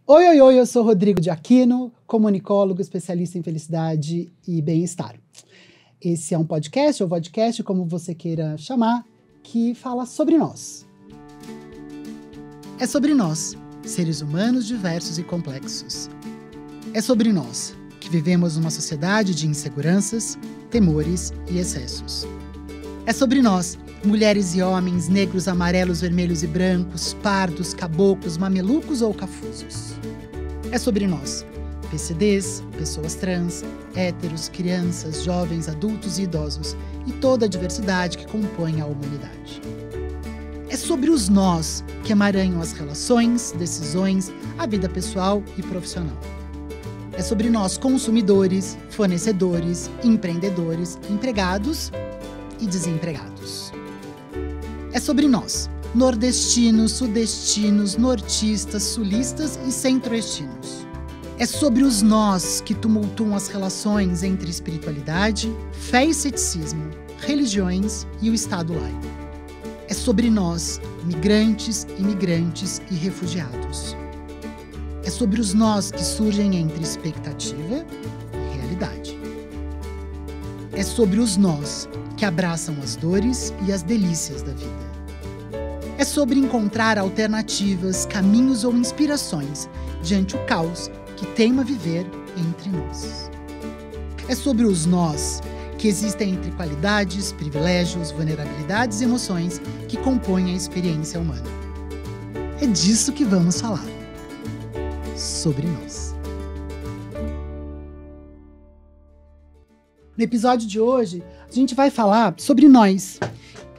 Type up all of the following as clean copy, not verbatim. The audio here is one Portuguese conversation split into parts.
Oi, oi, oi, eu sou Rodrigo de Aquino, comunicólogo, especialista em felicidade e bem-estar. Esse é um podcast ou vodcast, como você queira chamar, que fala sobre nós. É sobre nós, seres humanos diversos e complexos. É sobre nós, que vivemos numa sociedade de inseguranças, temores e excessos. É sobre nós, mulheres e homens, negros, amarelos, vermelhos e brancos, pardos, caboclos, mamelucos ou cafusos. É sobre nós, PCDs, pessoas trans, héteros, crianças, jovens, adultos e idosos, e toda a diversidade que compõe a humanidade. É sobre os nós que emaranham as relações, decisões, a vida pessoal e profissional. É sobre nós, consumidores, fornecedores, empreendedores, empregados e desempregados. É sobre nós, nordestinos, sudestinos, nortistas, sulistas e centro-oestinos. É sobre os nós que tumultuam as relações entre espiritualidade, fé e ceticismo, religiões e o Estado laico. É sobre nós, migrantes, imigrantes e refugiados. É sobre os nós que surgem entre expectativa e realidade. É sobre os nós que abraçam as dores e as delícias da vida. É sobre encontrar alternativas, caminhos ou inspirações diante o caos que teima viver entre nós. É sobre os nós que existem entre qualidades, privilégios, vulnerabilidades e emoções que compõem a experiência humana. É disso que vamos falar. Sobre nós. No episódio de hoje, a gente vai falar sobre nós,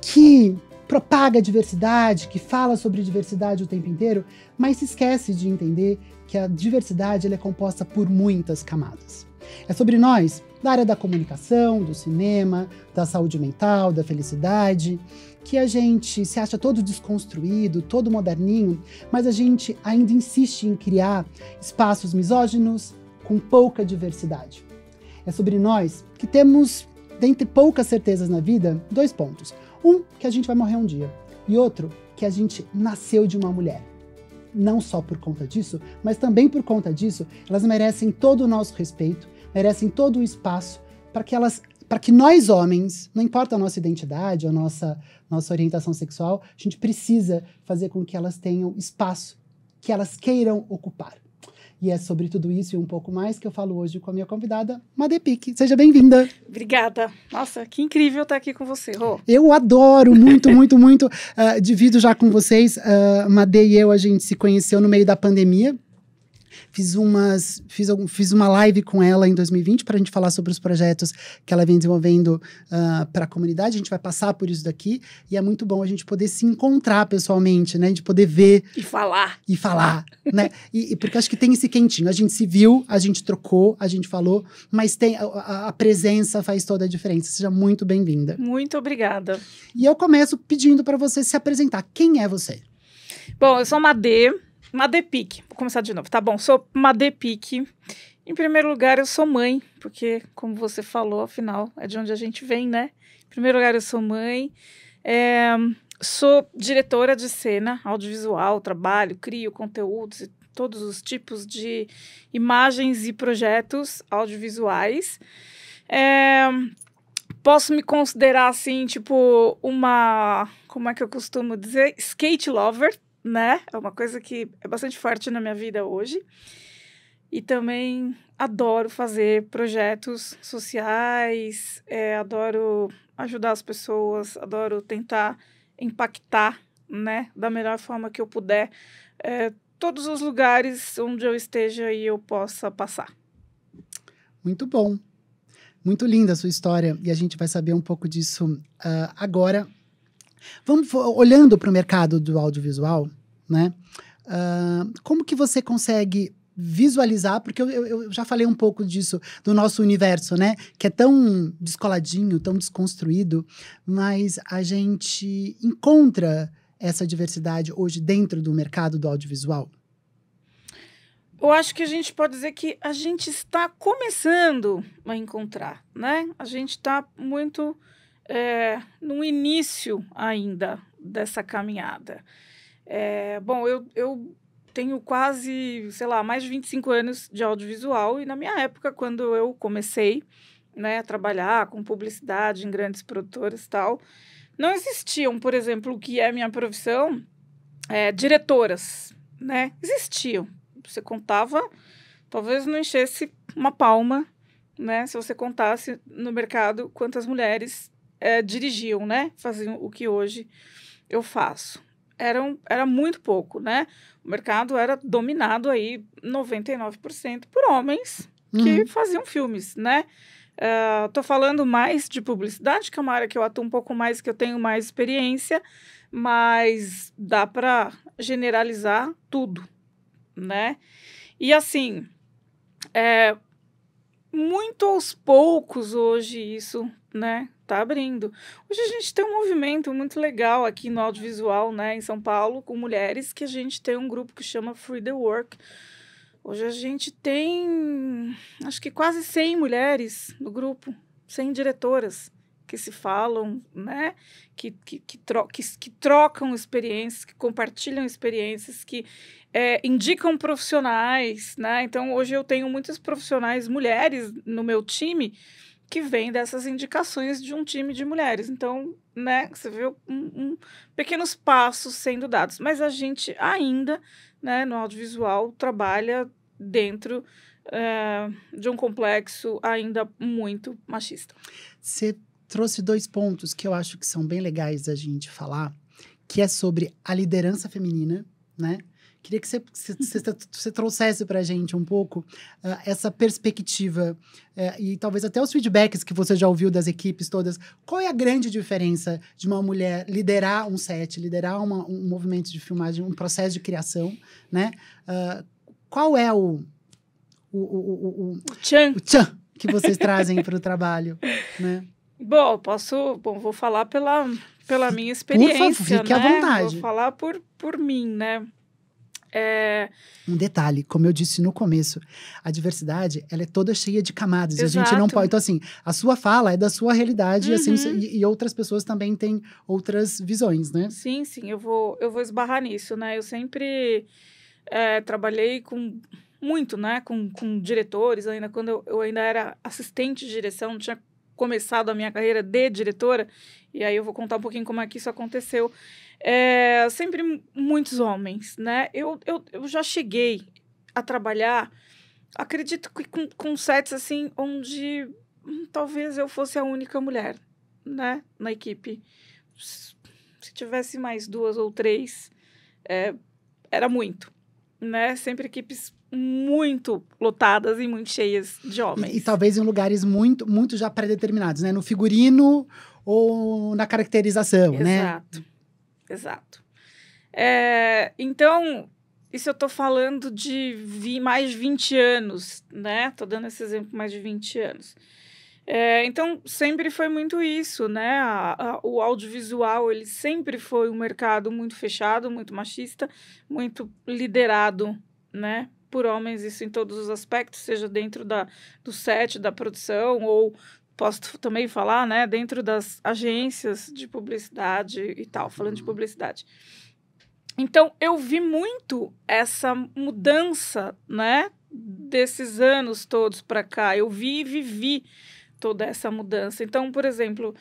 que propaga a diversidade, que fala sobre diversidade o tempo inteiro, mas se esquece de entender que a diversidade ela é composta por muitas camadas. É sobre nós, da área da comunicação, do cinema, da saúde mental, da felicidade, que a gente se acha todo desconstruído, todo moderninho, mas a gente ainda insiste em criar espaços misóginos com pouca diversidade. É sobre nós que temos, dentre poucas certezas na vida, 2 pontos. Um, que a gente vai morrer um dia. E outro, que a gente nasceu de uma mulher. Não só por conta disso, mas também por conta disso, elas merecem todo o nosso respeito, merecem todo o espaço para que nós homens, não importa a nossa identidade, a nossa orientação sexual, a gente precisa fazer com que elas tenham espaço que elas queiram ocupar. E é sobre tudo isso e um pouco mais que eu falo hoje com a minha convidada, Madê Pique. Seja bem-vinda. Obrigada. Nossa, que incrível estar aqui com você, Rô. Eu adoro muito, muito, muito. Divido já com vocês. Madê e eu, a gente se conheceu no meio da pandemia. Fiz uma live com ela em 2020 para a gente falar sobre os projetos que ela vem desenvolvendo para a comunidade. A gente vai passar por isso daqui e é muito bom a gente poder se encontrar pessoalmente, né? A gente poder ver. E falar. Né? E porque acho que tem esse quentinho. A gente se viu, a gente trocou, a gente falou, mas tem a presença faz toda a diferença. Seja muito bem-vinda. Muito obrigada. E eu começo pedindo para você se apresentar. Quem é você? Bom, eu sou Madê Pique. Vou começar de novo, tá bom? Sou Madê Pique. Em primeiro lugar, eu sou mãe, porque, como você falou, afinal, é de onde a gente vem, né? Em primeiro lugar, eu sou mãe. Sou diretora de cena, audiovisual, trabalho, crio conteúdos e todos os tipos de imagens e projetos audiovisuais. Posso me considerar, assim, tipo, como é que eu costumo dizer? Skate lover, né? É uma coisa que é bastante forte na minha vida hoje. E também adoro fazer projetos sociais, adoro ajudar as pessoas, adoro tentar impactar, né, da melhor forma que eu puder, todos os lugares onde eu esteja e eu possa passar. Muito bom. Muito linda a sua história e a gente vai saber um pouco disso agora. Vamos olhando para o mercado do audiovisual, né? Como que você consegue visualizar, porque eu já falei um pouco disso, do nosso universo, né? Que é tão descoladinho, tão desconstruído, mas a gente encontra essa diversidade hoje dentro do mercado do audiovisual? Eu acho que a gente pode dizer que a gente está começando a encontrar, né? A gente está muito no início ainda dessa caminhada. Bom, eu tenho quase, sei lá, mais de 25 anos de audiovisual. E na minha época, quando eu comecei, né, a trabalhar com publicidade em grandes produtoras e tal, não existiam, por exemplo, o que é minha profissão, diretoras, né? Existiam. Você contava, talvez não enchesse uma palma, né? Se você contasse no mercado quantas mulheres dirigiam, né? Faziam o que hoje eu faço. Era muito pouco, né? O mercado era dominado aí 99% por homens que faziam filmes, né? Tô falando mais de publicidade, que é uma área que eu atuo um pouco mais, que eu tenho mais experiência, mas dá para generalizar tudo, né? E assim, muito aos poucos hoje isso, né, tá abrindo. Hoje a gente tem um movimento muito legal aqui no audiovisual, né, em São Paulo, com mulheres, que a gente tem um grupo que chama Free the Work. Hoje a gente tem, acho que quase 100 mulheres no grupo, 100 diretoras que se falam, né, que trocam experiências, que compartilham experiências, que indicam profissionais, né? Então, hoje eu tenho muitas profissionais mulheres no meu time que vêm dessas indicações de um time de mulheres. Então, né, você vê pequenos passos sendo dados. Mas a gente ainda, né, no audiovisual, trabalha dentro de um complexo ainda muito machista. Você trouxe 2 pontos que eu acho que são bem legais a gente falar, que é sobre a liderança feminina, né? Queria que você trouxesse para a gente um pouco essa perspectiva e talvez até os feedbacks que você já ouviu das equipes todas. Qual é a grande diferença de uma mulher liderar um set, liderar um movimento de filmagem, um processo de criação, né? Qual é o tchan que vocês trazem para o trabalho, né? Bom, vou falar pela minha experiência, por favor, fique à vontade. Vou falar por mim, né? Um detalhe, como eu disse no começo, a diversidade, ela é toda cheia de camadas. Exato. E a gente não pode... Então, assim, a sua fala é da sua realidade, assim, e outras pessoas também têm outras visões, né? Sim, eu vou esbarrar nisso, né? Eu sempre trabalhei muito, né? Com diretores, ainda quando eu ainda era assistente de direção, não tinha começado a minha carreira de diretora, e aí eu vou contar um pouquinho como é que isso aconteceu. Sempre muitos homens, né? Eu já cheguei a trabalhar, acredito que com sets, assim, onde talvez eu fosse a única mulher, né? Na equipe. Se tivesse mais 2 ou 3, era muito, né? Sempre equipes muito lotadas e muito cheias de homens. E talvez em lugares muito, muito já pré-determinados, né? No figurino ou na caracterização, né? Exato. Então, isso eu tô falando de mais de 20 anos, né? Tô dando esse exemplo, mais de 20 anos. Então, sempre foi muito isso, né? O audiovisual, ele sempre foi um mercado muito fechado, muito machista, muito liderado, né? Por homens, isso em todos os aspectos, seja dentro do set, da produção, ou posso também falar, né, dentro das agências de publicidade e tal, falando de publicidade. Então, eu vi muito essa mudança, né, desses anos todos para cá. Eu vi e vivi toda essa mudança. Então, por exemplo,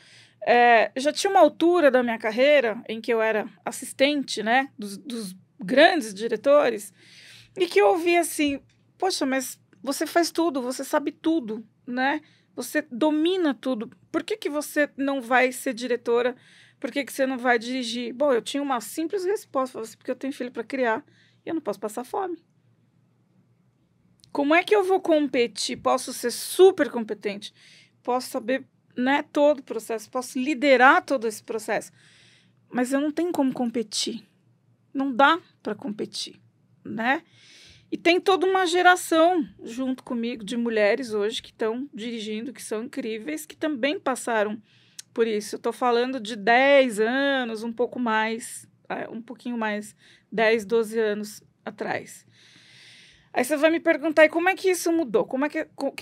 já tinha uma altura da minha carreira em que eu era assistente, né, dos grandes diretores, e que eu ouvi assim, poxa, mas você faz tudo, você sabe tudo, né? Você domina tudo. Por que você não vai ser diretora? Por que você não vai dirigir? Bom, eu tinha uma simples resposta, porque eu tenho filho para criar e eu não posso passar fome. Como é que eu vou competir? Posso ser super competente, posso saber, né, todo o processo, posso liderar todo esse processo, mas eu não tenho como competir. Não dá para competir, né? E tem toda uma geração junto comigo de mulheres hoje que estão dirigindo, que são incríveis, que também passaram por isso. Eu estou falando de 10 anos, um pouco mais, um pouquinho mais, 10, 12 anos atrás. Aí você vai me perguntar, e como é que isso mudou?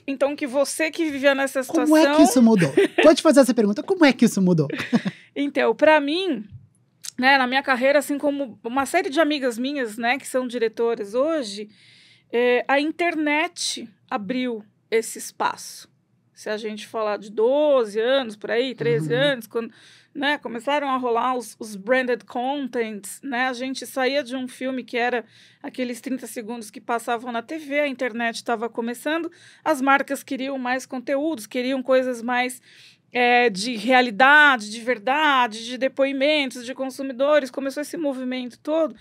Então, que você que vivia nessa situação... Como é que isso mudou? Pode fazer essa pergunta, como é que isso mudou? Então, para mim, né, na minha carreira, assim como uma série de amigas minhas, né, que são diretoras hoje, a internet abriu esse espaço. Se a gente falar de 12 anos, por aí, 13 anos, quando, né, começaram a rolar os branded contents, né, a gente saía de um filme que era aqueles 30 segundos que passavam na TV, a internet estava começando, as marcas queriam mais conteúdos, queriam coisas mais de realidade, de verdade, de depoimentos de consumidores, começou esse movimento todo.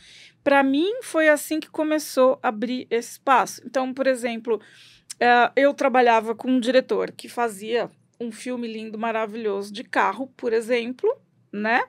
Para mim, foi assim que começou a abrir esse espaço. Então, por exemplo, eu trabalhava com um diretor que fazia um filme lindo, maravilhoso de carro, por exemplo, né?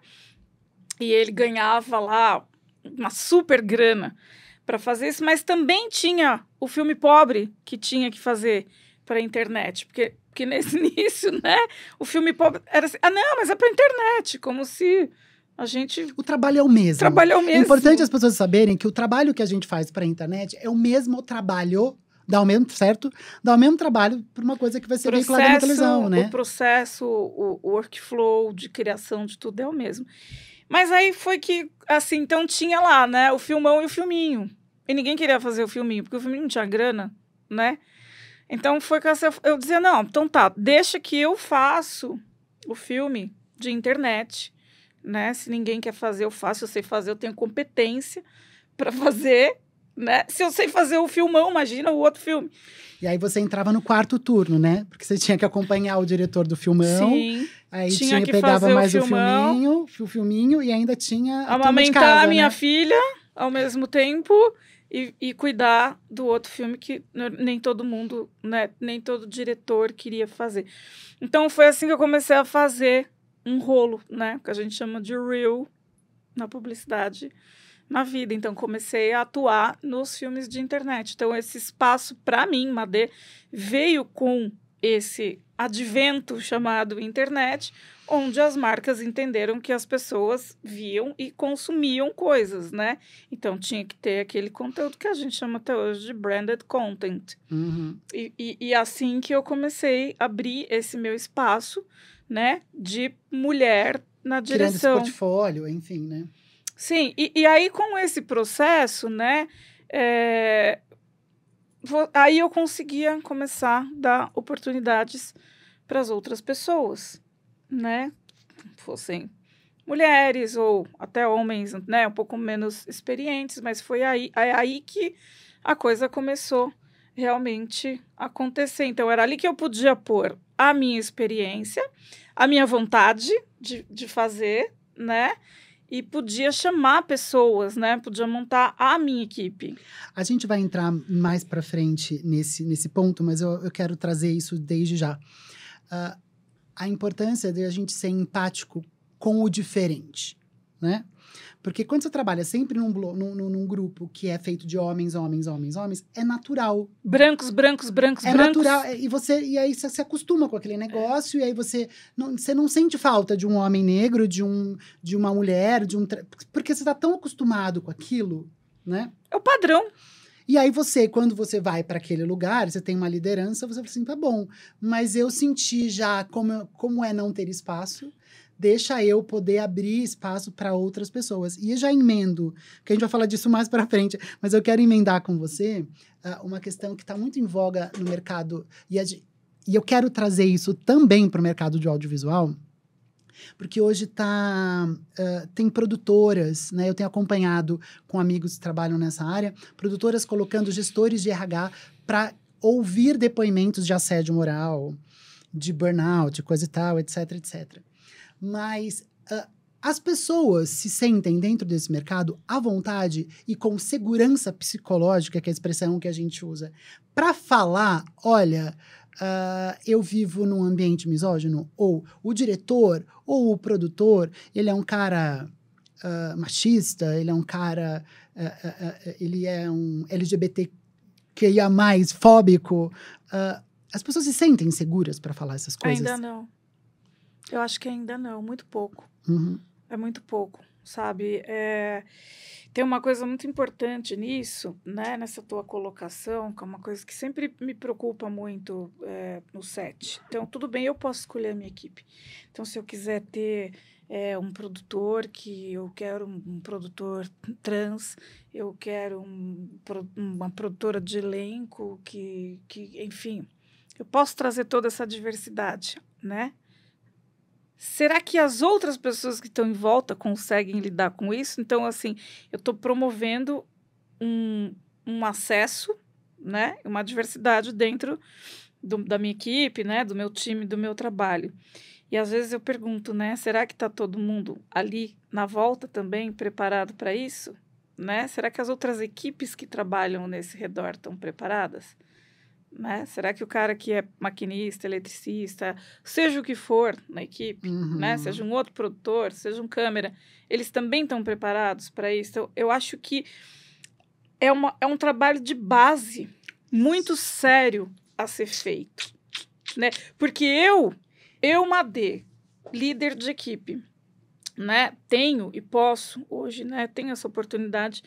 E ele ganhava lá uma super grana para fazer isso, mas também tinha o filme pobre que tinha que fazer para a internet, porque nesse início, né, o filme pobre era assim, não, mas é para a internet, como se a gente... O trabalho é o mesmo. O trabalho é o mesmo. É importante as pessoas saberem que o trabalho que a gente faz para a internet é o mesmo trabalho, dá o mesmo, certo? Dá o mesmo trabalho para uma coisa que vai ser veiculada na televisão, né? O processo, o workflow de criação de tudo é o mesmo. Mas aí foi que, assim, então tinha lá, né, o filmão e o filminho. E ninguém queria fazer o filminho, porque o filminho não tinha grana, né? Então foi que eu dizia, não, então tá, deixa que eu faço o filme de internet, né? Se ninguém quer fazer, eu faço, eu sei fazer, eu tenho competência para fazer, né? Se eu sei fazer o filmão, imagina o outro filme. E aí você entrava no quarto turno, né? Porque você tinha que acompanhar o diretor do filmão. Sim. Aí pegava mais o filminho e ainda tinha a turma de casa, amamentar a minha né? filha ao mesmo tempo e cuidar do outro filme que nem todo mundo, né? Nem todo diretor queria fazer. Então foi assim que eu comecei a fazer um rolo, né? Que a gente chama de reel na publicidade, na vida. Então, comecei a atuar nos filmes de internet. Então, esse espaço, para mim, Madê, veio com esse advento chamado internet, onde as marcas entenderam que as pessoas viam e consumiam coisas, né? Então, tinha que ter aquele conteúdo que a gente chama até hoje de branded content. E assim que eu comecei a abrir esse meu espaço, né, de mulher na direção. Criando esse portfólio, enfim, né? Sim, e aí com esse processo, né, aí eu conseguia começar a dar oportunidades para as outras pessoas, né, fossem mulheres ou até homens, né, um pouco menos experientes, mas foi aí que a coisa começou realmente a acontecer. Então, era ali que eu podia pôr a minha experiência, a minha vontade de fazer, né, e podia chamar pessoas, né? Podia montar a minha equipe. A gente vai entrar mais para frente nesse ponto, mas eu quero trazer isso desde já. A importância de a gente ser empático com o diferente, né? Porque quando você trabalha sempre num grupo que é feito de homens, é natural. Brancos. Natural. E aí você se acostuma com aquele negócio, e aí você não sente falta de um homem negro, de uma mulher, porque você está tão acostumado com aquilo, né? É o padrão. E aí quando você vai para aquele lugar, você tem uma liderança, você fala assim, tá bom, mas eu senti já como é não ter espaço, deixa eu poder abrir espaço para outras pessoas. E eu já emendo, que a gente vai falar disso mais para frente, mas eu quero emendar com você uma questão que está muito em voga no mercado, e eu quero trazer isso também para o mercado de audiovisual, porque hoje tem produtoras, né? Eu tenho acompanhado com amigos que trabalham nessa área, produtoras colocando gestores de RH para ouvir depoimentos de assédio moral, de burnout, coisa e tal, etc, etc. Mas as pessoas se sentem dentro desse mercado à vontade e com segurança psicológica, que é a expressão que a gente usa, para falar, olha, eu vivo num ambiente misógino, ou o diretor, ou o produtor, ele é um cara machista, ele é um cara, ele é um LGBTQIA+, fóbico. As pessoas se sentem seguras para falar essas coisas? Ainda não. Eu acho que ainda não, muito pouco. Uhum. É muito pouco, sabe? Tem uma coisa muito importante nisso, né? Nessa tua colocação, que é uma coisa que sempre me preocupa muito no set. Então, tudo bem, eu posso escolher a minha equipe. Então, se eu quiser ter um produtor, que eu quero um produtor trans, eu quero uma produtora de elenco, enfim, eu posso trazer toda essa diversidade, né? Será que as outras pessoas que estão em volta conseguem lidar com isso? Então, assim, eu estou promovendo um acesso, né? Uma diversidade dentro da minha equipe, né? Do meu time, do meu trabalho. E às vezes eu pergunto, né? Será que está todo mundo ali na volta também preparado para isso? Né? Será que as outras equipes que trabalham nesse redor estão preparadas? Né? Será que o cara que é maquinista, eletricista, seja o que for na equipe, né? Seja um outro produtor, seja um câmera, eles também estão preparados para isso? Então, eu acho que é um trabalho de base muito sério a ser feito, né? Porque Madê, líder de equipe, né? Tenho e posso hoje, né? Tenho essa oportunidade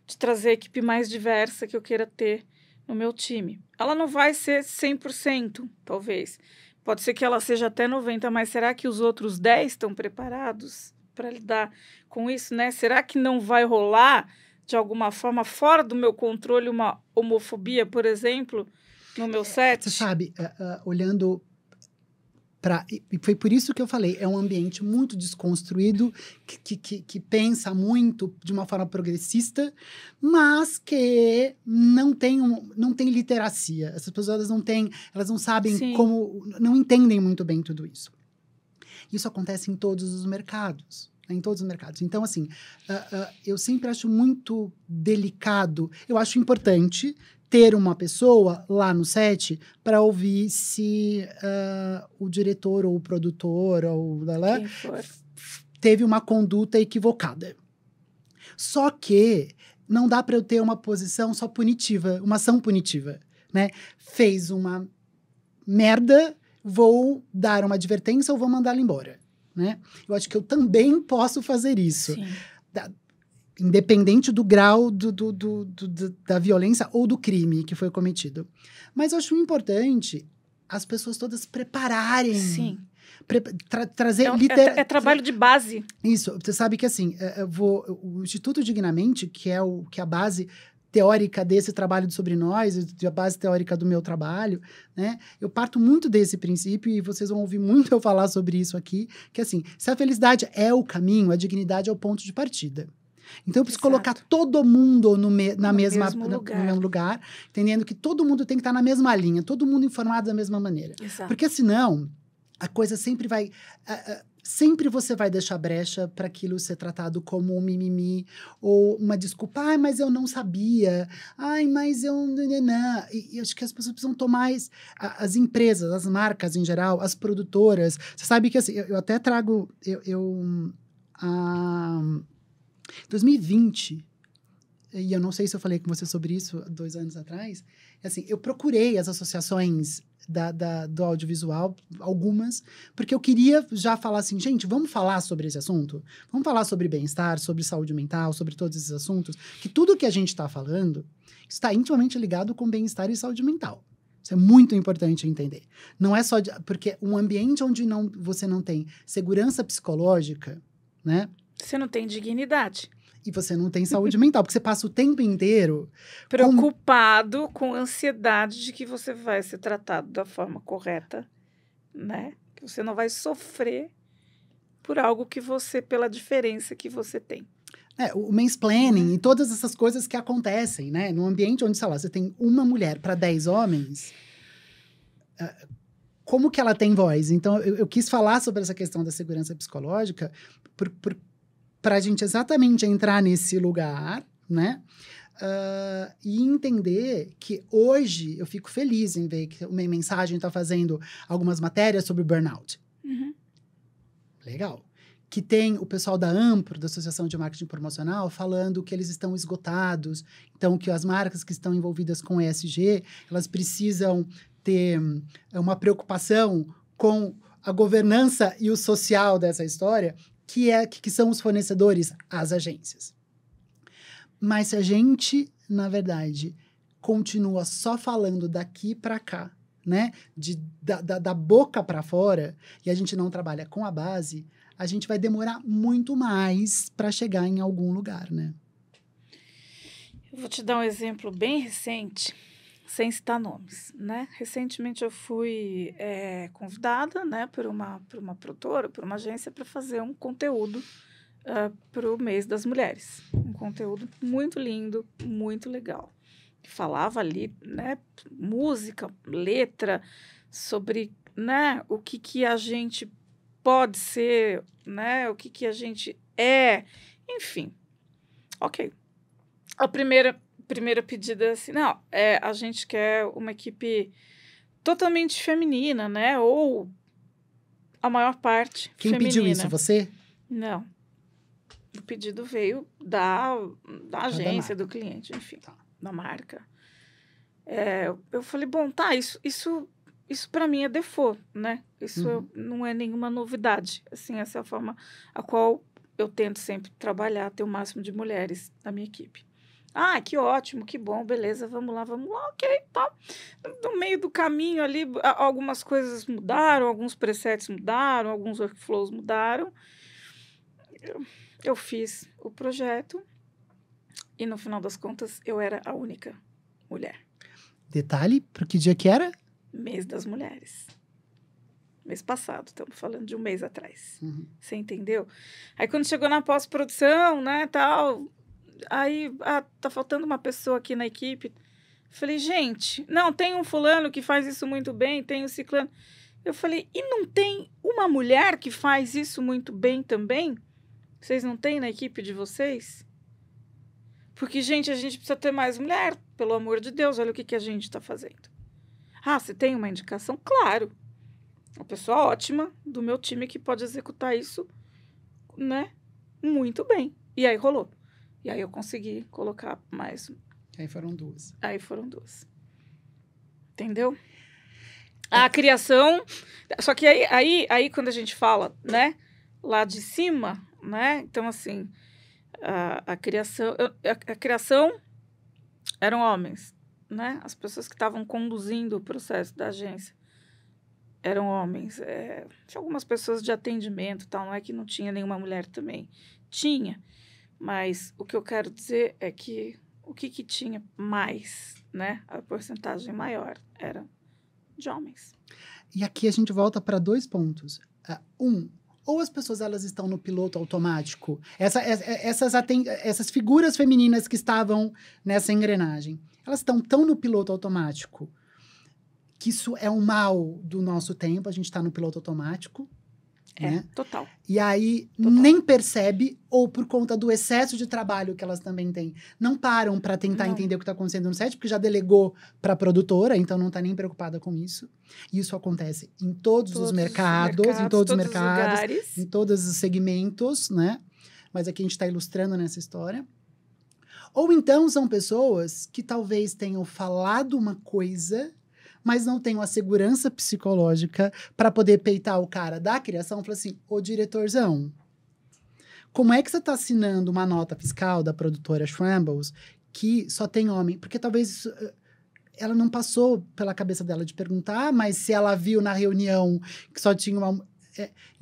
de trazer a equipe mais diversa que eu queira ter no meu time. Ela não vai ser 100%, talvez. Pode ser que ela seja até 90%, mas será que os outros 10 estão preparados para lidar com isso, né? Será que não vai rolar, de alguma forma, fora do meu controle, uma homofobia, por exemplo, no meu set? Você sabe, olhando e foi por isso que eu falei, é um ambiente muito desconstruído, que pensa muito de uma forma progressista, mas que não tem literacia. Essas pessoas elas não sabem Sim. não entendem muito bem tudo isso. Isso acontece em todos os mercados. Em todos os mercados. Então, assim, eu sempre acho muito delicado, eu acho importante ter uma pessoa lá no set para ouvir se o diretor ou o produtor ou Quem for. teve uma conduta equivocada. Só que não dá para eu ter uma posição só punitiva, uma ação punitiva, né? Fez uma merda, vou dar uma advertência ou vou mandá-lo embora, né? Eu acho que eu também posso fazer isso. Sim. Independente do grau da violência ou do crime que foi cometido. Mas eu acho importante as pessoas todas prepararem. Sim. Trazer... É trabalho de base. Isso. Você sabe que, assim, o Instituto Dignamente, que é a base teórica desse trabalho Sobre Nós, a base teórica do meu trabalho, né? Eu parto muito desse princípio e vocês vão ouvir muito eu falar sobre isso aqui, que, assim, se a felicidade é o caminho, a dignidade é o ponto de partida. Então, eu preciso colocar todo mundo no mesmo lugar, entendendo que todo mundo tem que estar na mesma linha, todo mundo informado da mesma maneira. Exato. Porque, senão, a coisa sempre vai... sempre você vai deixar brecha para aquilo ser tratado como um mimimi ou uma desculpa. Ai, mas eu não sabia. Ai, mas eu... Não. E acho que as pessoas precisam tomar as empresas, as marcas em geral, as produtoras. Você sabe que, assim, eu até trago... 2020, e eu não sei se eu falei com você sobre isso 2 anos atrás, assim, eu procurei as associações do audiovisual, algumas, porque eu queria já falar assim, gente, vamos falar sobre esse assunto? Vamos falar sobre bem-estar, sobre saúde mental, sobre todos esses assuntos, que tudo que a gente está falando está intimamente ligado com bem-estar e saúde mental. Isso é muito importante entender. Não é só... porque um ambiente onde você não tem segurança psicológica, né? Você não tem dignidade. E você não tem saúde mental, porque você passa o tempo inteiro... preocupado, com ansiedade de que você vai ser tratado da forma correta, né? Que você não vai sofrer por algo que pela diferença que você tem. O mansplaining e todas essas coisas que acontecem, né? Num ambiente onde, sei lá, você tem uma mulher para 10 homens... como que ela tem voz? Então, eu quis falar sobre essa questão da segurança psicológica para a gente exatamente entrar nesse lugar, né? E entender que hoje eu fico feliz em ver que o Minha Mensagem está fazendo algumas matérias sobre burnout. Uhum. Legal. Que tem o pessoal da AMPRO, da Associação de Marketing Promocional, falando que eles estão esgotados. Então, que as marcas que estão envolvidas com ESG, elas precisam ter uma preocupação com a governança e o social dessa história, que são os fornecedores, as agências. Mas se a gente, na verdade, continua só falando daqui para cá, né? Da boca para fora, e a gente não trabalha com a base, a gente vai demorar muito mais para chegar em algum lugar, né? Eu vou te dar um exemplo bem recente, sem citar nomes, né? Recentemente eu fui convidada, né, por uma produtora, por uma agência, para fazer um conteúdo para o mês das mulheres. Um conteúdo muito lindo, muito legal. Falava ali, né, música, letra, sobre, né, o que a gente pode ser, né, o que a gente é, enfim. Ok. A primeira pedida é assim, não, a gente quer uma equipe totalmente feminina, né, ou a maior parte Quem feminina. pediu isso, você? Não. O pedido veio da agência, marca. do cliente, enfim, Tá. da marca. Eu falei, bom, tá, isso para mim é default, né? Isso não é nenhuma novidade. Assim, essa é a forma a qual eu tento sempre trabalhar, ter o máximo de mulheres na minha equipe. Ah, que ótimo, que bom, beleza, vamos lá, ok, tá. No meio do caminho ali, algumas coisas mudaram, alguns presets mudaram, alguns workflows mudaram. Eu fiz o projeto e, no final das contas, eu era a única mulher. Detalhe, para que dia que era? Mês das mulheres. Mês passado, estamos falando de um mês atrás. Você entendeu? Aí, quando chegou na pós-produção, né, tal, aí, tá faltando uma pessoa aqui na equipe. Falei, gente, não, tem um fulano que faz isso muito bem, tem um ciclano. Eu falei, e não tem uma mulher que faz isso muito bem também? Vocês não têm na equipe de vocês? Porque, gente, a gente precisa ter mais mulher, pelo amor de Deus, olha o que a gente está fazendo. Ah, você tem uma indicação? Claro. Uma pessoa ótima do meu time que pode executar isso, né, muito bem. E aí rolou. E aí eu consegui colocar mais. Aí foram duas. Entendeu? A criação... Só que aí quando a gente fala, né, lá de cima, né, então, assim, a criação eram homens, né? As pessoas que estavam conduzindo o processo da agência eram homens. Tinha algumas pessoas de atendimento, tal, não é que não tinha nenhuma mulher também. Tinha, mas o que eu quero dizer é que o que tinha mais, né? A porcentagem maior era de homens. E aqui a gente volta para 2 pontos. Ou as pessoas elas estão no piloto automático, essas figuras femininas que estavam nessa engrenagem, elas estão tão no piloto automático que isso é um mal do nosso tempo, a gente está no piloto automático. Né? Total. E aí nem percebe, ou por conta do excesso de trabalho que elas também têm, não param para tentar entender o que está acontecendo no set, porque já delegou para a produtora, então não está nem preocupada com isso. E isso acontece em todos os mercados, em todos os mercados, lugares, em todos os segmentos, né? Mas aqui a gente está ilustrando nessa história. Ou então são pessoas que talvez tenham falado uma coisa, mas não tenham a segurança psicológica para poder peitar o cara da criação e falar assim, ô diretorzão, como é que você está assinando uma nota fiscal da produtora Schrambles que só tem homem? Porque talvez ela não passou pela cabeça dela de perguntar, mas se ela viu na reunião que só tinha uma...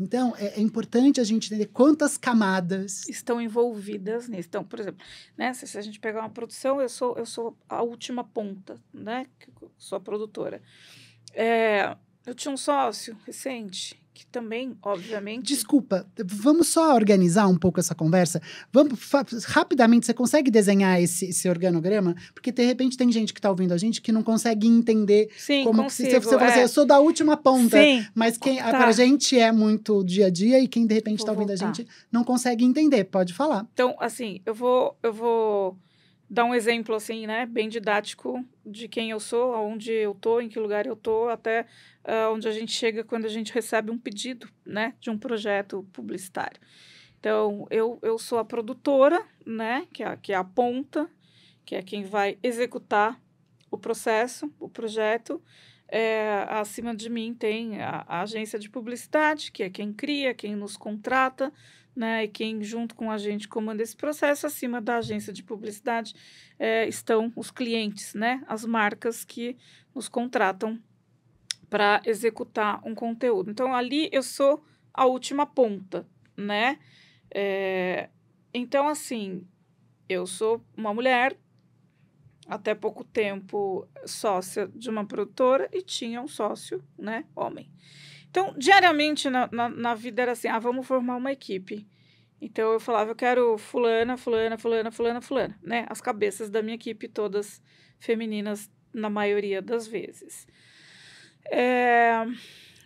Então, é importante a gente entender quantas camadas estão envolvidas nisso. Então, por exemplo, né, se a gente pegar uma produção, eu sou a última ponta, né? Sou a produtora. Eu tinha um sócio recente que também, obviamente... Desculpa, vamos só organizar um pouco essa conversa? Rapidamente, você consegue desenhar esse organograma? Porque, de repente, tem gente que está ouvindo a gente que não consegue entender. Sim, como consigo. Se você fala assim, eu sou da última ponta. Sim, mas pra gente é muito dia a dia e quem, de repente, está ouvindo a gente não consegue entender. Pode falar. Então, assim, eu vou dar um exemplo, assim, né, bem didático de quem eu sou, aonde eu tô, em que lugar eu tô, até onde a gente chega quando a gente recebe um pedido, né, de um projeto publicitário. Então, eu sou a produtora, né, que é a ponta, que é quem vai executar o processo, o projeto. Acima de mim tem a agência de publicidade, que é quem cria, quem nos contrata, né, e quem junto com a gente comanda esse processo. Acima da agência de publicidade estão os clientes, né, as marcas que nos contratam para executar um conteúdo. Então, ali eu sou a última ponta, né? Então, assim, eu sou uma mulher, até pouco tempo sócia de uma produtora e tinha um sócio, né, homem. Então, diariamente na vida era assim, vamos formar uma equipe. Então, eu falava, eu quero fulana, fulana, fulana, fulana, fulana, né? As cabeças da minha equipe, todas femininas, na maioria das vezes.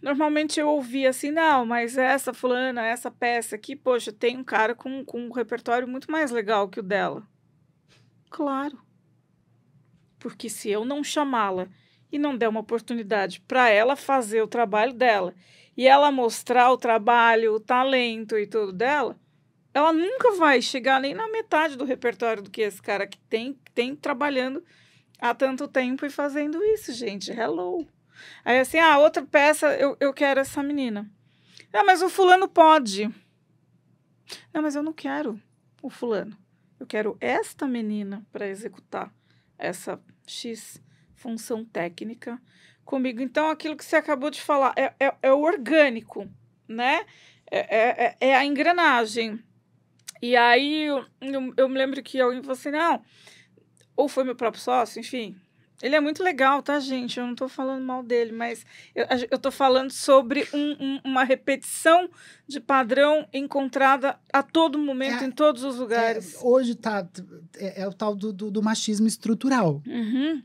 Normalmente eu ouvia assim, não, mas essa fulana, essa peça aqui, poxa, tem um cara com um repertório muito mais legal que o dela. Claro. Porque se eu não chamá-la e não der uma oportunidade para ela fazer o trabalho dela e ela mostrar o trabalho, o talento e tudo dela, ela nunca vai chegar nem na metade do repertório do que esse cara que tem trabalhando há tanto tempo e fazendo isso, gente. Hello. Aí assim, outra peça, eu quero essa menina. Mas o fulano pode. Não, mas eu não quero o fulano. Eu quero esta menina para executar essa X função técnica comigo. Então, aquilo que você acabou de falar é o orgânico, né? É a engrenagem. E aí, eu me lembro que alguém falou assim, não, ou foi meu próprio sócio, enfim. Ele é muito legal, tá, gente? Eu não tô falando mal dele, mas eu tô falando sobre uma repetição de padrão encontrada a todo momento, em todos os lugares. Hoje é o tal do machismo estrutural,